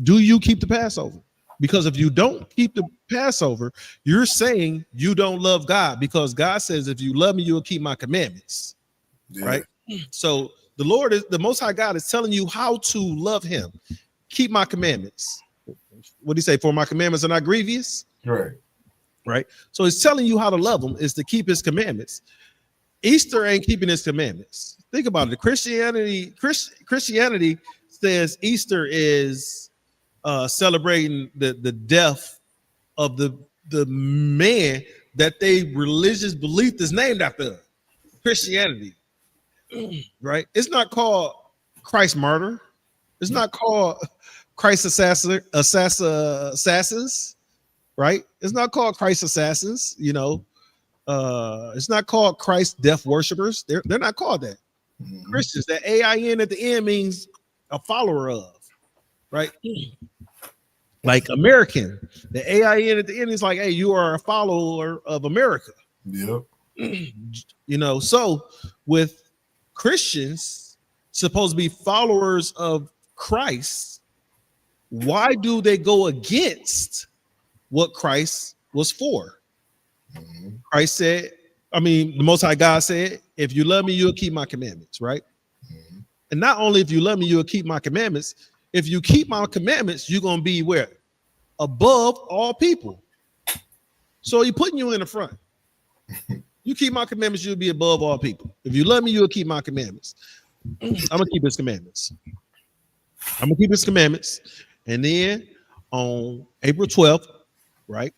Do you keep the Passover? Because if you don't keep the Passover, you're saying you don't love God, because God says, if you love me, you will keep my commandments. Yeah. Right? So the Lord is the Most High God is telling you how to love him. Keep my commandments. What do you say? For my commandments are not grievous. Right. Right. So he's telling you how to love him is to keep his commandments. Easter ain't keeping his commandments. Think about it. Christianity says Easter is celebrating the death of the man that they religious belief is named after. Christianity. Right? It's not called Christ martyr. It's not called Christ assassins, right? It's not called Christ assassins, you know. It's not called Christ death worshipers. They're not called that. Christians, that AIN at the end means a follower of, right? Like American, the AIN at the end is like, hey, you are a follower of America. Yep. You know, so with Christians supposed to be followers of Christ, why do they go against what Christ was for? Christ said, the Most High God said, if you love me, you'll keep my commandments, right? And not only if you love me, you'll keep my commandments. If you keep my commandments, you're going to be where? Above all people. So he's putting you in the front. You keep my commandments, you'll be above all people. If you love me, you'll keep my commandments. I'm going to keep his commandments. I'm going to keep his commandments. And then on April 12th, right,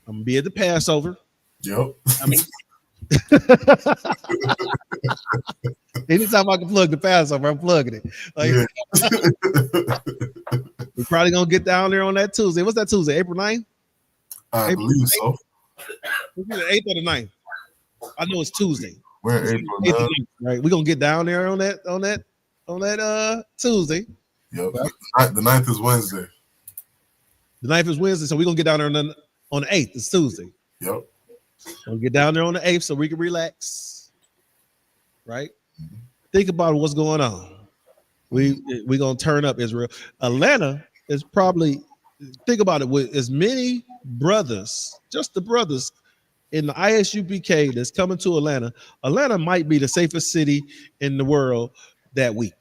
I'm going to be at the Passover. Yep. Anytime I can plug the Passover, I'm plugging it. Like, we're probably going to get down there on that Tuesday. What's that Tuesday? April 9th? I believe so. It's the 8th or the 9th. I know it's Tuesday. We're April 9th. Right. We're going to get down there on that Tuesday. Yep. Right? The 9th is Wednesday. The 9th is Wednesday, so we're going to get down there on the 8th. It's Tuesday. Yep. We'll get down there on the 8th so we can relax. Right? Think about what's going on. We're going to turn up, Israel. Atlanta is probably, think about it, with as many brothers, just the brothers in the ISUPK that's coming to Atlanta. Atlanta might be the safest city in the world that week.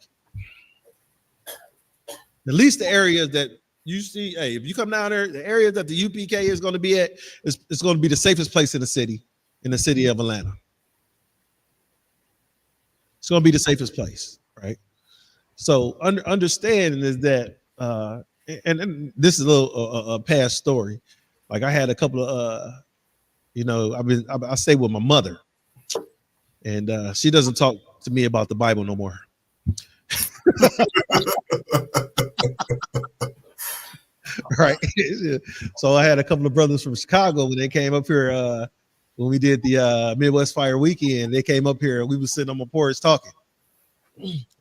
At least the areas that you see, hey, if you come down there, the area that the UPK is going to be at, it's going to be the safest place in the city of Atlanta. It's going to be the safest place, right? So understanding is that, and this is a little a past story. Like I had a couple of, I stay with my mother, and she doesn't talk to me about the Bible no more. Right. So I had a couple of brothers from Chicago when they came up here when we did the Midwest Fire Weekend. They came up here and we was sitting on my porch talking.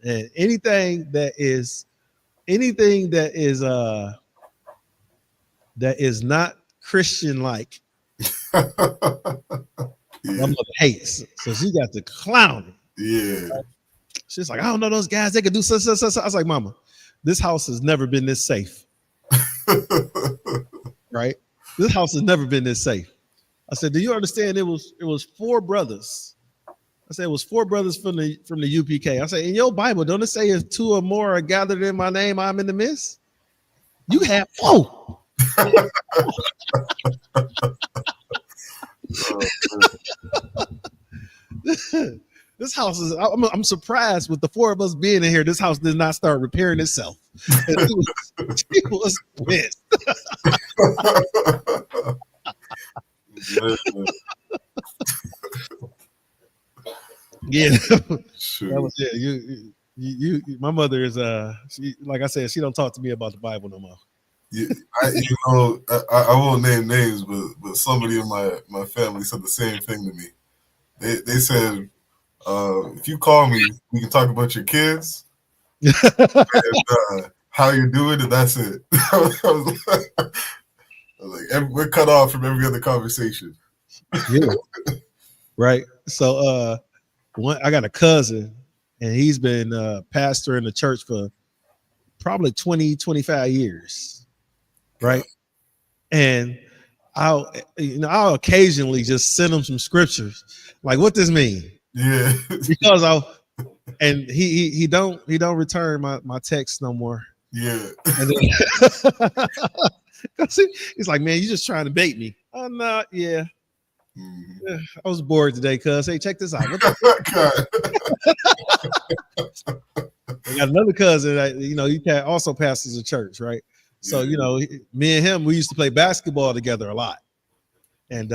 And anything that is not Christian like, my mother hates. So she got to clown it. Yeah. Right? She's like, I don't know those guys. They could do such. I was like, Mama, this house has never been this safe. Right? This house has never been this safe. I said, do you understand? It was 4 brothers. I said it was 4 brothers from the UPK. I said, in your Bible, don't it say if 2 or more are gathered in my name, I'm in the midst? You have 4. This house is. I'm surprised with the 4 of us being in here. This house did not start repairing itself. She was pissed. Yeah, that was it. You. My mother is. She, like I said, she don't talk to me about the Bible no more. Yeah, I won't name names, but somebody in my family said the same thing to me. They said, if you call me, we can talk about your kids and how you're doing, and that's it. I was like, we're cut off from every other conversation. Yeah. Right. So I got a cousin, and he's been pastor in the church for probably 20-25 years. Right. And I'll occasionally just send him some scriptures. Like, what this mean? Yeah. Because he don't return my text no more. Yeah. And then, he's like, man, you just trying to bait me. I'm not. Yeah. Mm-hmm. I was bored today, cuz. Hey, check this out. What I got another cousin that he also pastors a church, right? So me and him, we used to play basketball together a lot. And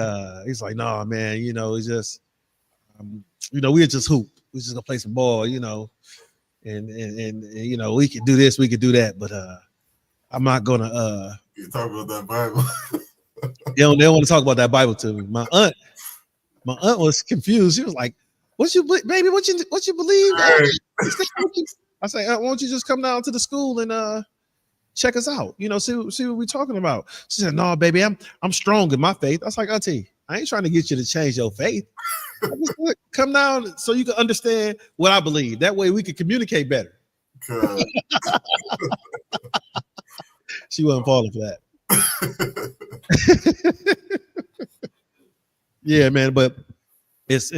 he's like, "No, man, it's just, we just hoop. We just gonna play some ball, and we could do this, we could do that, but I'm not gonna you talk about that Bible." They don't want to talk about that Bible to me. My aunt was confused. She was like, "What you believe?" Right. I say, "Why don't you just come down to the school and check us out? See what we're talking about." She said, "No, baby, I'm strong in my faith." I was like, "Auntie, I ain't trying to get you to change your faith. Come down so you can understand what I believe. That way we can communicate better." She wasn't falling for that. Yeah, man, but it's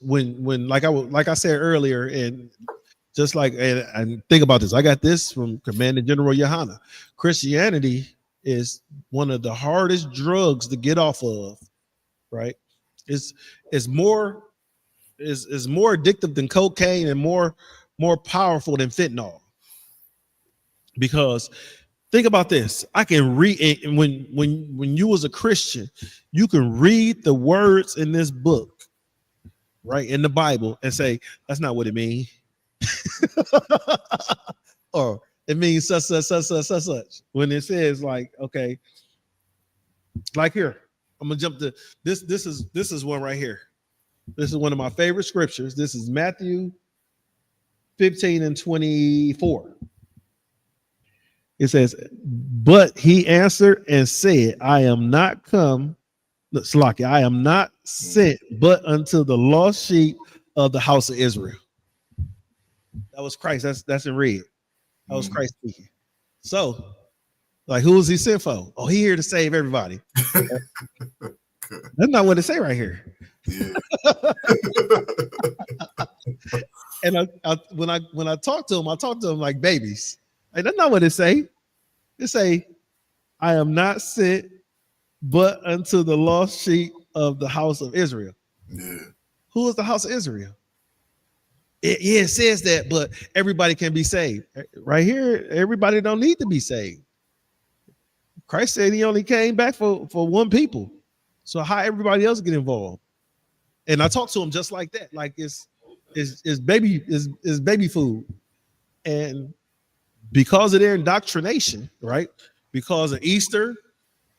when like I said earlier, and just like and think about this. I got this from Commander General Yohana. Christianity is one of the hardest drugs to get off of, right? It's more addictive than cocaine and more powerful than fentanyl. Because think about this. I can read when you was a Christian, you can read the words in this book, right, in the Bible, and say, that's not what it means. Or it means such. When it says, like, okay, like here, I'm gonna jump to this. This is one right here. This is one of my favorite scriptures. This is Matthew 15:24. It says, "But he answered and said, I am not come, Slacky, I am not sent but unto the lost sheep of the house of Israel." That was Christ. That's in red. That was Christ speaking. So, like, who is he sent for? Oh, he here to save everybody. That's not what it say right here. Yeah. And when I talk to him like babies. Like, that's not what it say. It say, I am not sent but unto the lost sheep of the house of Israel. Yeah. Who is the house of Israel? It says that, but everybody can be saved. Right here, everybody don't need to be saved. Christ said he only came back for one people. So how everybody else get involved? And I talk to him just like that. Like it's baby food. And because of their indoctrination, right? Because of Easter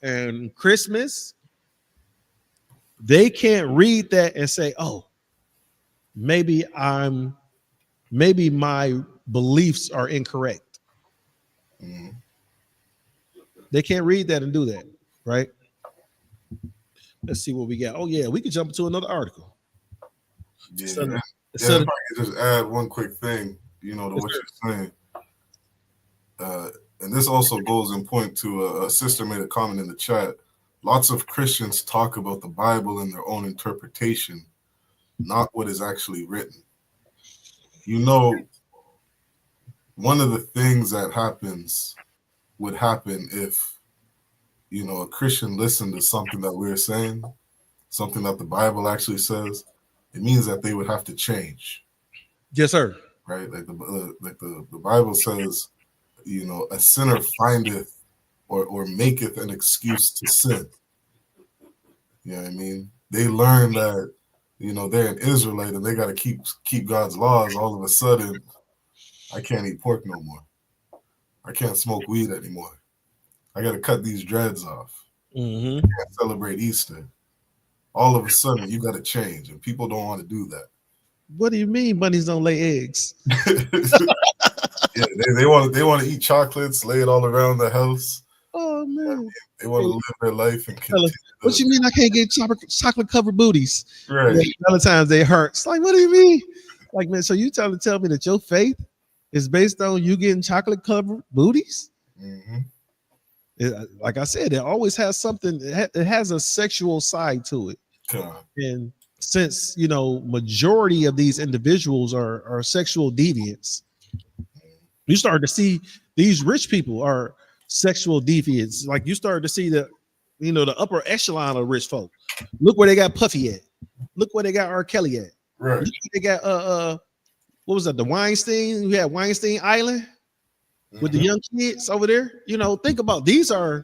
and Christmas, they can't read that and say, "Oh, maybe my beliefs are incorrect." They can't read that and do that, right? Let's see what we got. Oh yeah, we could jump into another article. Yeah, So, if I could just add one quick thing, to what you're saying. And this also goes in point to a sister made a comment in the chat. Lots of Christians talk about the Bible in their own interpretation, not what is actually written. One of the things that would happen if, a Christian listened to something that we're saying, something that the Bible actually says, it means that they would have to change. Yes, sir. Right? Like the Bible says, a sinner findeth or maketh an excuse to sin. You know what I mean? They learn that, they're an Israelite and they got to keep God's laws. All of a sudden, I can't eat pork no more. I can't smoke weed anymore. I got to cut these dreads off. I can't celebrate Easter. All of a sudden, you got to change, and people don't want to do that. What do you mean bunnies don't lay eggs? Yeah, they want to eat chocolates, lay it all around the house. Oh man, they want to live their life and continue. What you mean I can't get chocolate covered booties? Right. Valentine's Day hurts. Like, what do you mean? Like, man, so you trying to tell me that your faith is based on you getting chocolate covered booties? Like I said, it always has something. It has a sexual side to it. And since majority of these individuals are sexual deviants, you start to see these rich people are sexual deviants. Like you start to see the upper echelon of rich folk. Look where they got Puffy at. Look where they got R. Kelly at. Right. They got what was that? The Weinstein. We had Weinstein Island with the young kids over there. Think about these are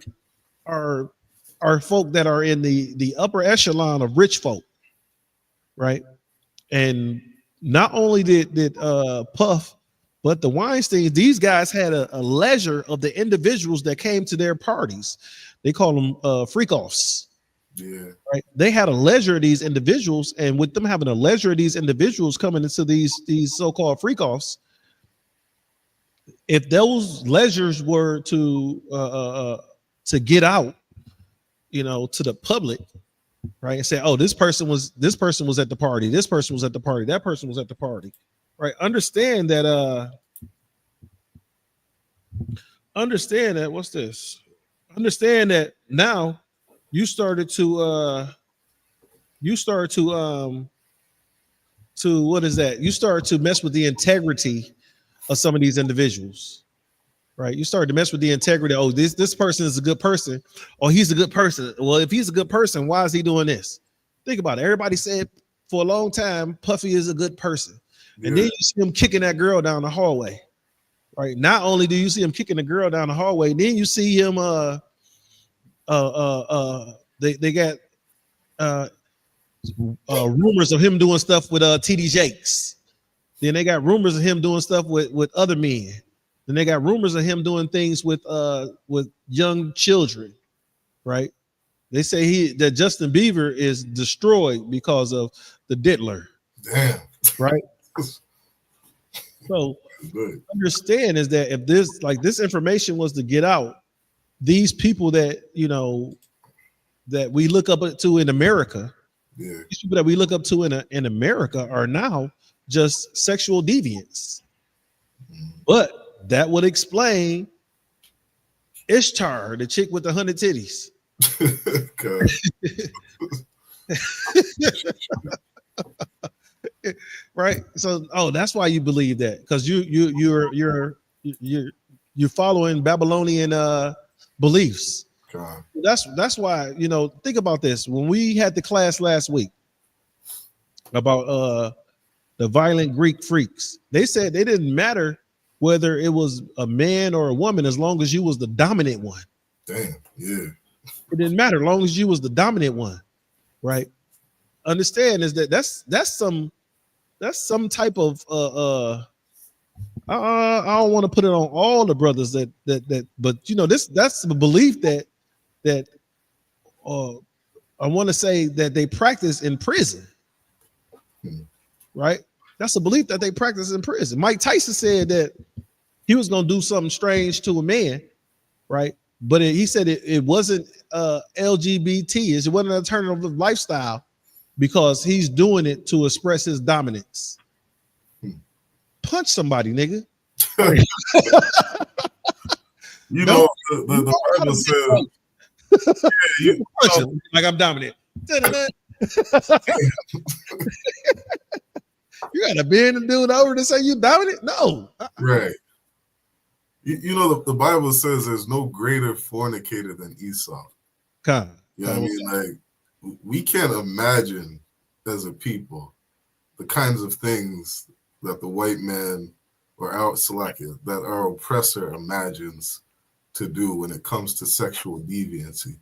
folk that are in the upper echelon of rich folk, right? And not only did Puff, but the Weinsteins, these guys had a leisure of the individuals that came to their parties. They call them freak-offs. Yeah. Right. They had a leisure of these individuals, and with them having a leisure of these individuals coming into these so-called freak-offs, if those leisures were to get out, to the public, right, and say, oh, this person was at the party, this person was at the party, that person was at the party, right? Understand that what's this? Understand that now you started to what is that? You started to mess with the integrity of some of these individuals, right? You started to mess with the integrity. Oh, this person is a good person. Oh, he's a good person. Well, if he's a good person, why is he doing this? Think about it. Everybody said for a long time, Puffy is a good person. And then you see him kicking that girl down the hallway, right? Not only do you see him kicking the girl down the hallway, then you see him they got rumors of him doing stuff with TD Jakes. Then they got rumors of him doing stuff with other men. Then they got rumors of him doing things with young children, right? They say that Justin Bieber is destroyed because of the diddler. Damn. Right? So understand is that if this information was to get out, these people that that we look up to in America, these people that we look up to in America are now just sexual deviants. But that would explain Ishtar, the chick with the 100 titties. Right. So, that's why you believe that, because you're following Babylonian beliefs. That's why, think about this. When we had the class last week about the violent Greek freaks, they said it didn't matter whether it was a man or a woman as long as you was the dominant one. Damn, yeah. It didn't matter as long as you was the dominant one, right? Understand is that's some type of I don't want to put it on all the brothers that but that's the belief that I want to say that they practice in prison, right? That's a belief that they practice in prison. Mike Tyson said that he was going to do something strange to a man, right? But he said it wasn't LGBT. It wasn't an alternative lifestyle because he's doing it to express his dominance. Punch somebody, nigga. You know, the Bible says, punch him like I'm dominant. You gotta bend the dude over to say you dominant? No. Right. You know, the Bible says there's no greater fornicator than Esau. God. You know what I mean? Like, we can't imagine as a people the kinds of things that the white man or that our oppressor imagines to do when it comes to sexual deviancy.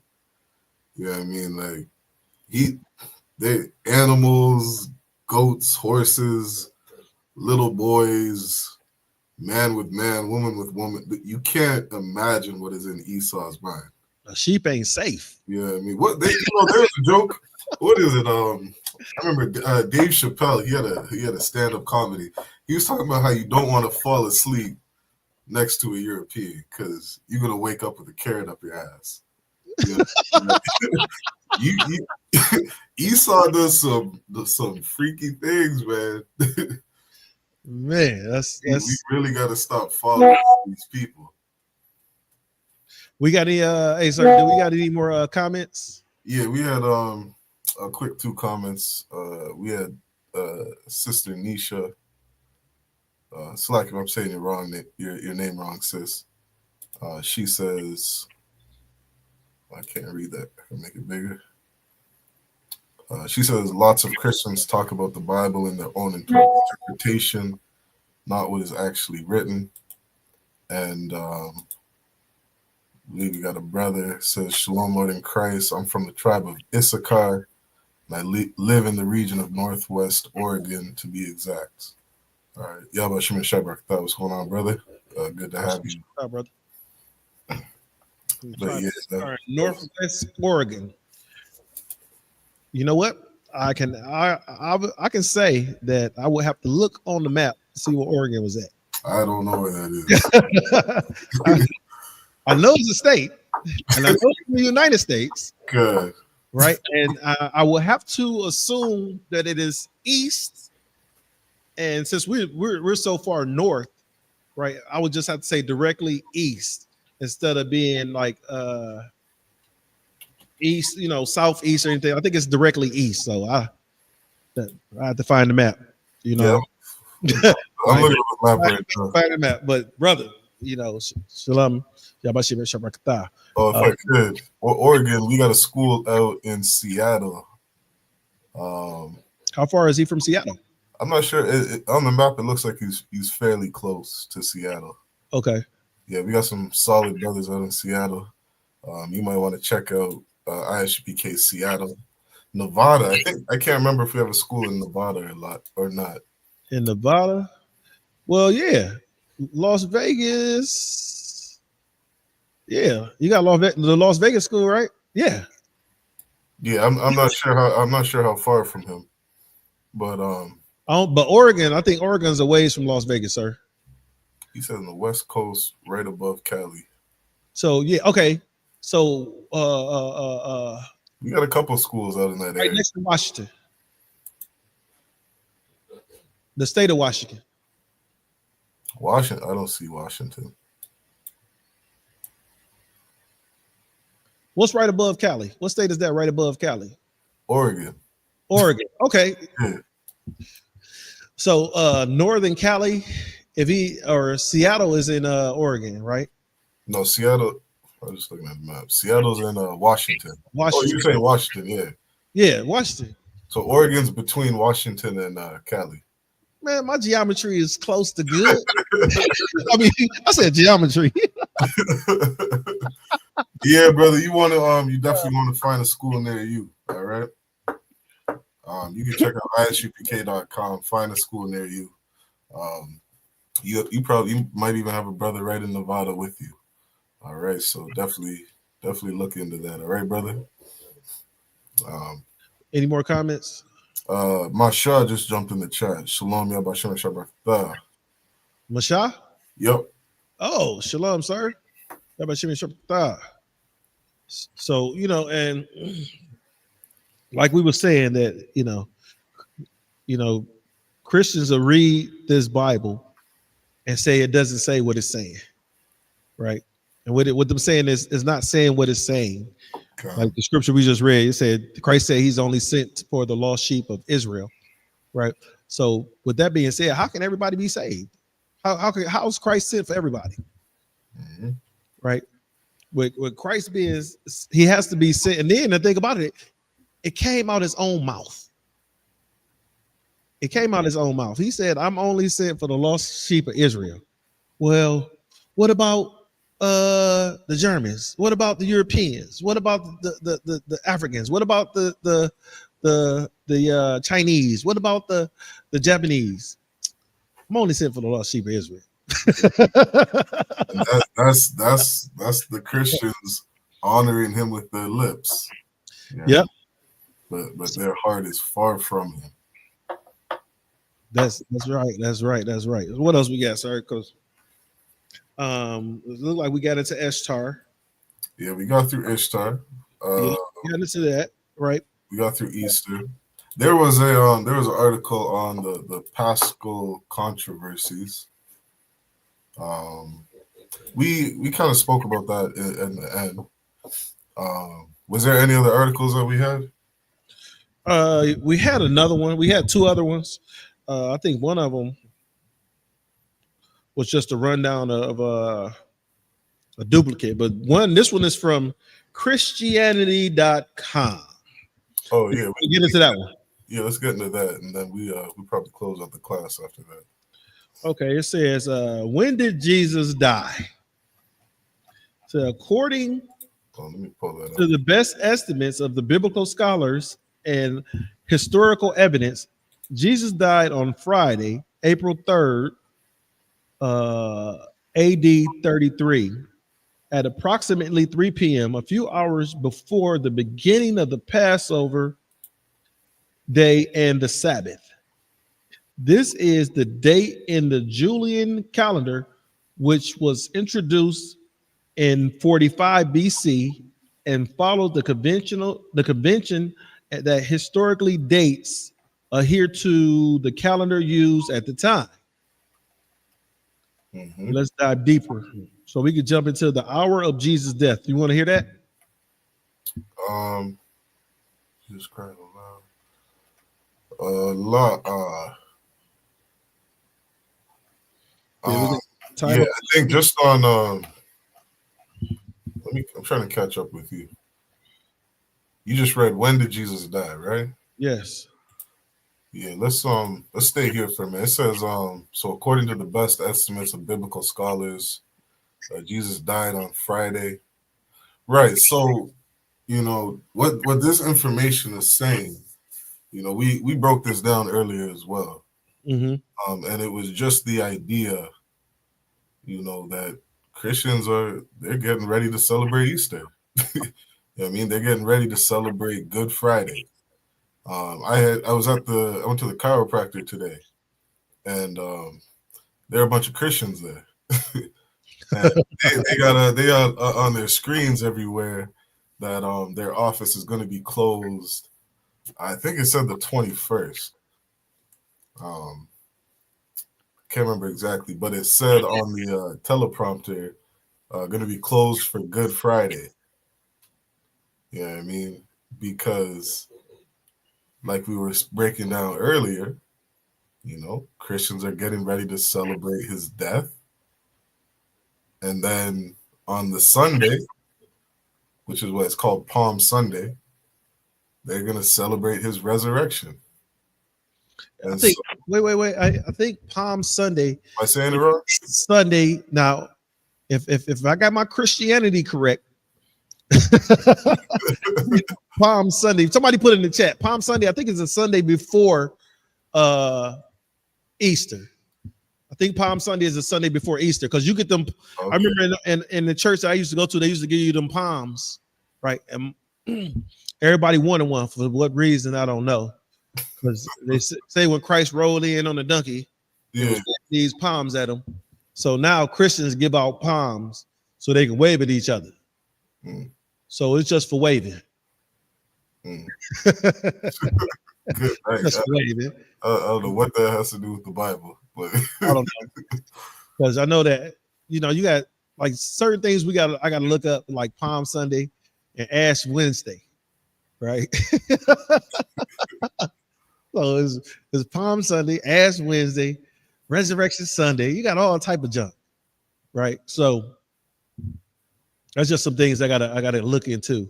You know what I mean? Like, they animals, goats, horses, little boys, man with man, woman with woman. You can't imagine what is in Esau's mind. A sheep ain't safe. Yeah, I mean, there's a joke. What is it? I remember Dave Chappelle. He had a stand-up comedy. He was talking about how you don't want to fall asleep next to a European because you're gonna wake up with a carrot up your ass. You know? Esau does some freaky things, man. Man, that's we really got to stop following these people. We got any hey sir, do we got any more comments? Yeah, we had a quick 2 comments. We had Sister Nisha. Slack if I'm saying it wrong, your name wrong, sis. She says, I can't read that. I can make it bigger. She says lots of Christians talk about the Bible in their own interpretation, not what is actually written. And I believe we got a brother says, Shalom, Lord in Christ. I'm from the tribe of Issachar, and I live in the region of Northwest Oregon, to be exact. All right, Yabba Shimon Shabrak, that was going on, brother. Good to have you. Hi, brother. But yeah, all right, Northwest Oregon. You know what? I can say that I would have to look on the map to see where Oregon was at. I don't know where that is. I know it's a state, and I know it's in the United States. Good. Right, and I will have to assume that it is east. And since we're so far north, right, I would just have to say directly east instead of being like east, southeast or anything. I think it's directly east. So I have to find the map. Yeah. I'm looking at the map right now. Find the map, but brother, shalom. Oh, if I could, Oregon, we got a school out in Seattle. How far is he from Seattle? I'm not sure. On the map, it looks like he's fairly close to Seattle. Okay. Yeah, we got some solid brothers out in Seattle. You might want to check out ISUPK Seattle. Nevada, I can't remember if we have a school in Nevada or not. In Nevada? Well, yeah. Las Vegas. Yeah, you got the Las Vegas school, right? Yeah. Yeah, I'm not sure how far from him. But but Oregon, I think Oregon's a ways from Las Vegas, sir. He said on the West Coast, right above Cali. So yeah, okay. So we got a couple schools out in that area. Right next to Washington. The state of Washington. Washington, I don't see Washington. What's right above Cali? What state is that right above Cali? Oregon. Okay. Yeah. So Northern Cali, Seattle is in Oregon, right? No, Seattle. I'm just looking at the map. Seattle's in Washington. Oh, you're saying Washington, yeah. Yeah, Washington. So Oregon's between Washington and Cali. Man, my geometry is close to good. I mean, I said geometry. Yeah, brother, you definitely want to find a school near you. All right. You can check out isupk.com, find a school near you. You might even have a brother right in Nevada with you. All right, so definitely look into that. All right, brother. Any more comments? Masha just jumped in the chat. Shalom Yabashim Shabbat. Masha? Yep. Oh, shalom, sir. So, and like we were saying that, Christians will read this Bible and say it doesn't say what it's saying, right? And what them saying is not saying what it's saying. Okay. Like the scripture we just read, it said Christ said he's only sent for the lost sheep of Israel, right? So with that being said, how can everybody be saved? How's Christ sent for everybody? Mm-hmm. Right? With Christ being, he has to be sent. And then the thing about it, it came out his own mouth. It came out his own mouth. He said, I'm only sent for the lost sheep of Israel. Well, what about the Germans? What about the Europeans? What about the Africans? What about the Chinese? What about the Japanese? I'm only sent for the lost sheep of Israel. That's the Christians honoring him with their lips. Yep. But their heart is far from him. That's right. That's right. What else we got, sir? Because it looked like we got into Ishtar. Yeah, we got through Ishtar. We got into that, right? We got through Easter. There was an article on the Paschal controversies. We kind of spoke about that in the end. Was there any other articles that we had? We had another one. We had two other ones. I think one of them was just a rundown of a duplicate, but this one is from Christianity.com. Oh yeah, we'll get into that one. Yeah, let's get into that, and then we probably close out the class after that. Okay, it says, when did Jesus die? So according let me pull that up. to the best estimates of the biblical scholars and historical evidence, Jesus died on Friday, April 3rd, AD 33, at approximately 3 p.m., a few hours before the beginning of the Passover day and the Sabbath. This is the date in the Julian calendar, which was introduced in 45 BC and followed the convention that historically dates adhere to the calendar used at the time. Mm-hmm. Let's dive deeper so we could jump into the hour of Jesus' death. You want to hear that? Jesus Christ aloud. Yeah, I think just on I'm trying to catch up with you. You just read when did Jesus die, right? Yes. Yeah, let's stay here for a minute. It says so according to the best estimates of biblical scholars, Jesus died on Friday. Right. So, what this information is saying, we broke this down earlier as well. Mm-hmm. And it was just the idea, that Christians they're getting ready to celebrate Easter. I mean, they're getting ready to celebrate Good Friday. I went to the chiropractor today, and there are a bunch of Christians there. And they got on their screens everywhere that their office is going to be closed. I think it said the 21st. Can't remember exactly, but it said on the teleprompter going to be closed for Good Friday. You know what I mean? Because like we were breaking down earlier, Christians are getting ready to celebrate his death. And then on the Sunday, which is what it's called Palm Sunday, they're going to celebrate his resurrection. And I think, wait. I think Palm Sunday. Am I saying it wrong? Sunday. Now, if I got my Christianity correct, Palm Sunday. Somebody put it in the chat. Palm Sunday, I think it's a Sunday before Easter. I think Palm Sunday is the Sunday before Easter because you get them. Okay. I remember in the church I used to go to, they used to give you them palms, right? And everybody wanted one for what reason I don't know. Because they say when Christ rolled in on the donkey, these palms at him. So now Christians give out palms so they can wave at each other. So it's just for waving. Good, just waving. I don't know what that has to do with the Bible, but I don't know. Because I know that you got like certain things I gotta look up, like Palm Sunday and Ash Wednesday, right? So it's Palm Sunday, Ash Wednesday, Resurrection Sunday. You got all type of junk, right? So that's just some things I gotta look into.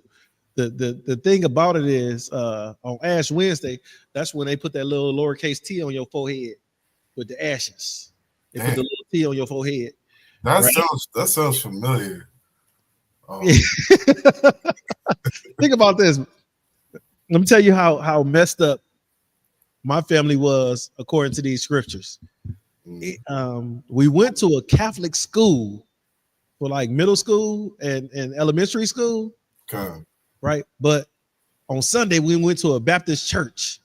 The thing about it is on Ash Wednesday, that's when they put that little lowercase t on your forehead with the ashes. They put the little t on your forehead. That sounds familiar. Think about this. Let me tell you how messed up my family was according to these scriptures. We went to a Catholic school for like middle school and elementary school. Okay. Right. But on Sunday, we went to a Baptist church.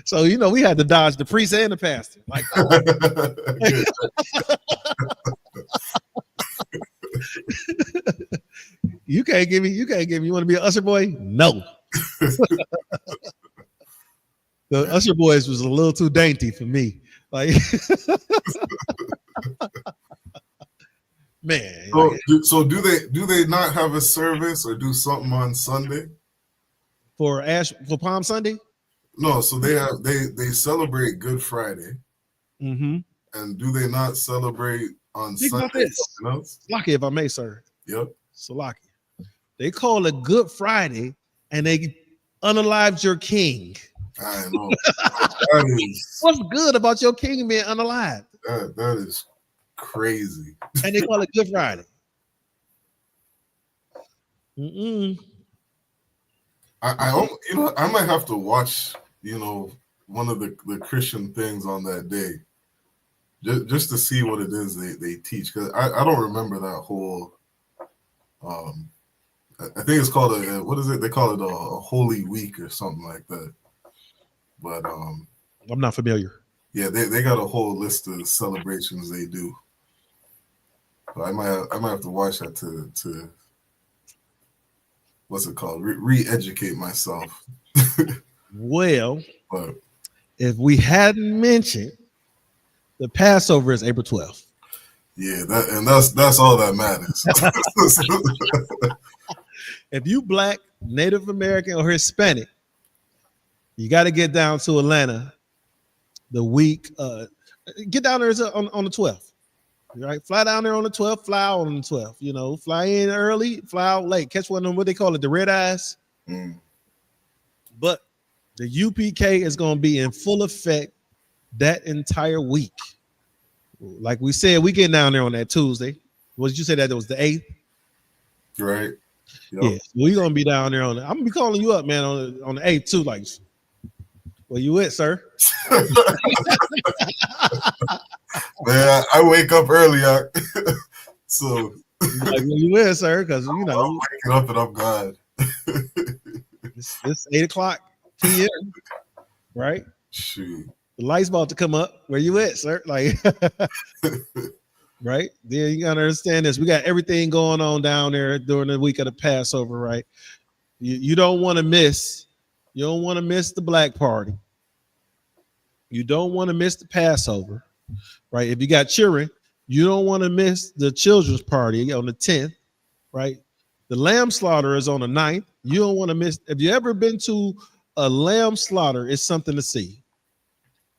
So, we had to dodge the priest and the pastor. Like, you can't give me, you want to be an usher boy? No. The usher boys was a little too dainty for me. Like, man. So do they not have a service or do something on Sunday? For Palm Sunday? No, so they celebrate Good Friday. Mm-hmm. And do they not celebrate on Sunday something else? Lucky if I may, sir. Yep. Salaki. They call it Good Friday and they unalived your king. I know. What's good about your king being unalived? That is crazy. And they call it Good Friday. I might have to watch, one of the Christian things on that day, just to see what it is they teach. Because I don't remember that whole. I think it's called what is it? They call it a Holy Week or something like that. But I'm not familiar. Yeah, they got a whole list of celebrations they do. But I might have to watch that to what's it called? Re-educate myself. Well, if we hadn't mentioned, the Passover is April 12th. Yeah, that's all that matters. If you Black, Native American, or Hispanic, you got to get down to Atlanta the week. Get down there on the 12th. Right, fly down there on the 12th, fly out on the 12th. Fly in early, fly out late. Catch one of them, what they call it, the red eyes. But the UPK is going to be in full effect that entire week. Like we said, we get down there on that Tuesday. What did you say that it was the 8th? Right. Yep. Yeah, we're gonna be down there on. I'm gonna be calling you up, man, on the 8th too. Like, where you at, sir? Man, I wake up early, so like, where you at, sir? Because I'm waking up and I'm gone. It's 8 o'clock p.m. Right? Shoot. The light's about to come up. Where you at, sir? Like, right? Then you gotta understand this. We got everything going on down there during the week of the Passover, right? You don't want to miss. You don't want to miss the Black Party. You don't want to miss the Passover, right? If you got children, you don't want to miss the children's party on the 10th, right? The lamb slaughter is on the 9th. You don't want to miss. If you ever been to a lamb slaughter, it's something to see.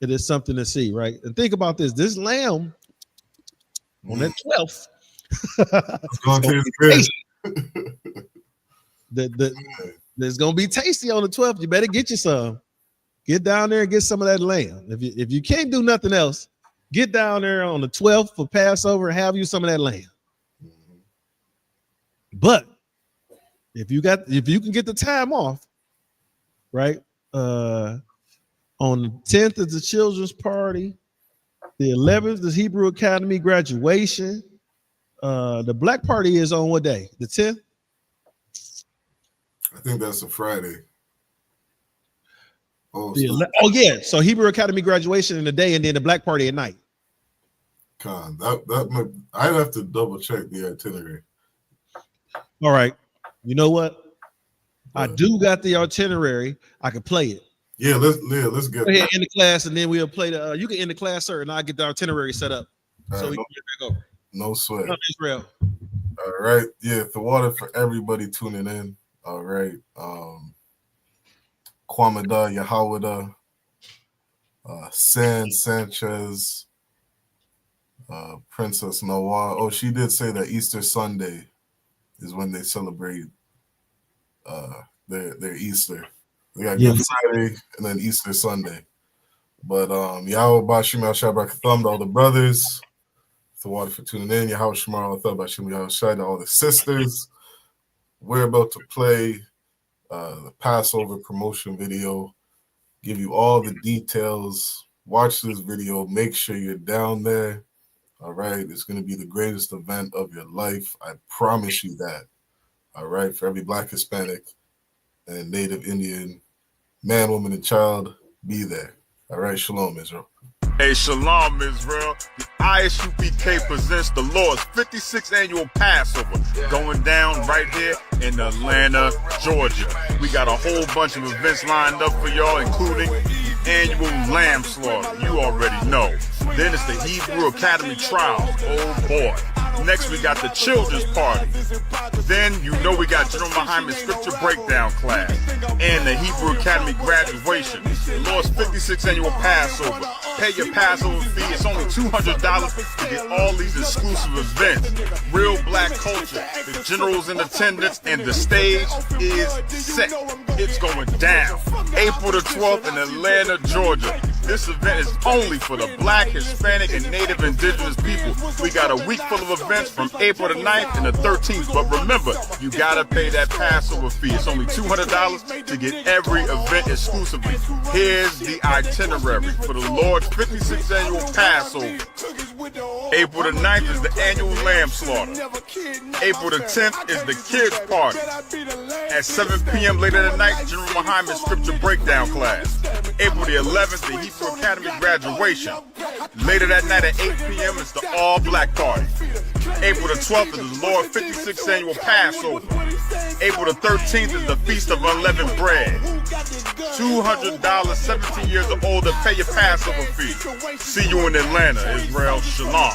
It is something to see, right? And think about this. This lamb on that 12th. It's going to be tasty on the 12th. You better get you some. Get down there and get some of that lamb. If you can't do nothing else, get down there on the 12th for Passover and have you some of that lamb. But if you can get the time off, right? On the 10th is the children's party. The 11th is Hebrew Academy graduation. The black party is on what day? The 10th? I think that's a Friday. Oh, yeah. So Hebrew Academy graduation in the day, and then the black party at night. That might, I'd have to double check the itinerary. All right. You know what? I do got the itinerary. I can play it. Yeah, let's get go ahead in the class, and then we'll play the. You can end the class, sir, and I'll get the itinerary set up so we can get back over. No sweat. Israel. All right. Yeah, the water for everybody tuning in. All right. Kwamada, Yahawada, San Sanchez, Princess Noah. Oh, she did say that Easter Sunday is when they celebrate their Easter. They got Good Friday and then Easter Sunday. But Yahweh Bashim Al Thumb to all the brothers. The water for tuning in. Yahweh Shemar Al Bashim Yahweh Shai to all the sisters. We're about to play the Passover promotion video. Give you all the details. Watch this video. Make sure you're down there. All right. It's going to be the greatest event of your life. I promise you that. All right. For every Black, Hispanic, and Native Indian, man, woman, and child, be there. All right. Shalom, Israel. Hey, Shalom, Israel. The ISUPK presents the Lord's 56th annual Passover going down right here in Atlanta, Georgia. We got a whole bunch of events lined up for y'all, including the annual lamb slaughter. You already know. Then it's the Hebrew Academy trials. Oh, boy. Next, we got the children's party. Then, you know we got General Muhammad's scripture breakdown class and the Hebrew Academy graduation. The Lord's 56th annual Passover. Pay your Passover fee. It's only $200 to get all these exclusive events. Real Black culture. The general's in attendance and the stage is set. It's going down. April the 12th in Atlanta, Georgia. This event is only for the Black, Hispanic, and Native Indigenous people. We got a week full of events from April the 9th and the 13th. But remember, you gotta pay that Passover fee. It's only $200 to get every event exclusively. Here's the itinerary for the Lord's 56th annual Passover. April the 9th is the annual lamb slaughter. April the 10th is the kids party. At 7 p.m. later that night, General Muhammad's scripture breakdown class. April the 11th, the Hebrew Academy graduation. Later that night at 8 p.m. it's the all-black party. April the 12th is the Lord's 56th annual Passover. April the 13th is the Feast of Unleavened Bread. $200, 17 years or older, pay your Passover fee. See you in Atlanta, Israel. Shalom.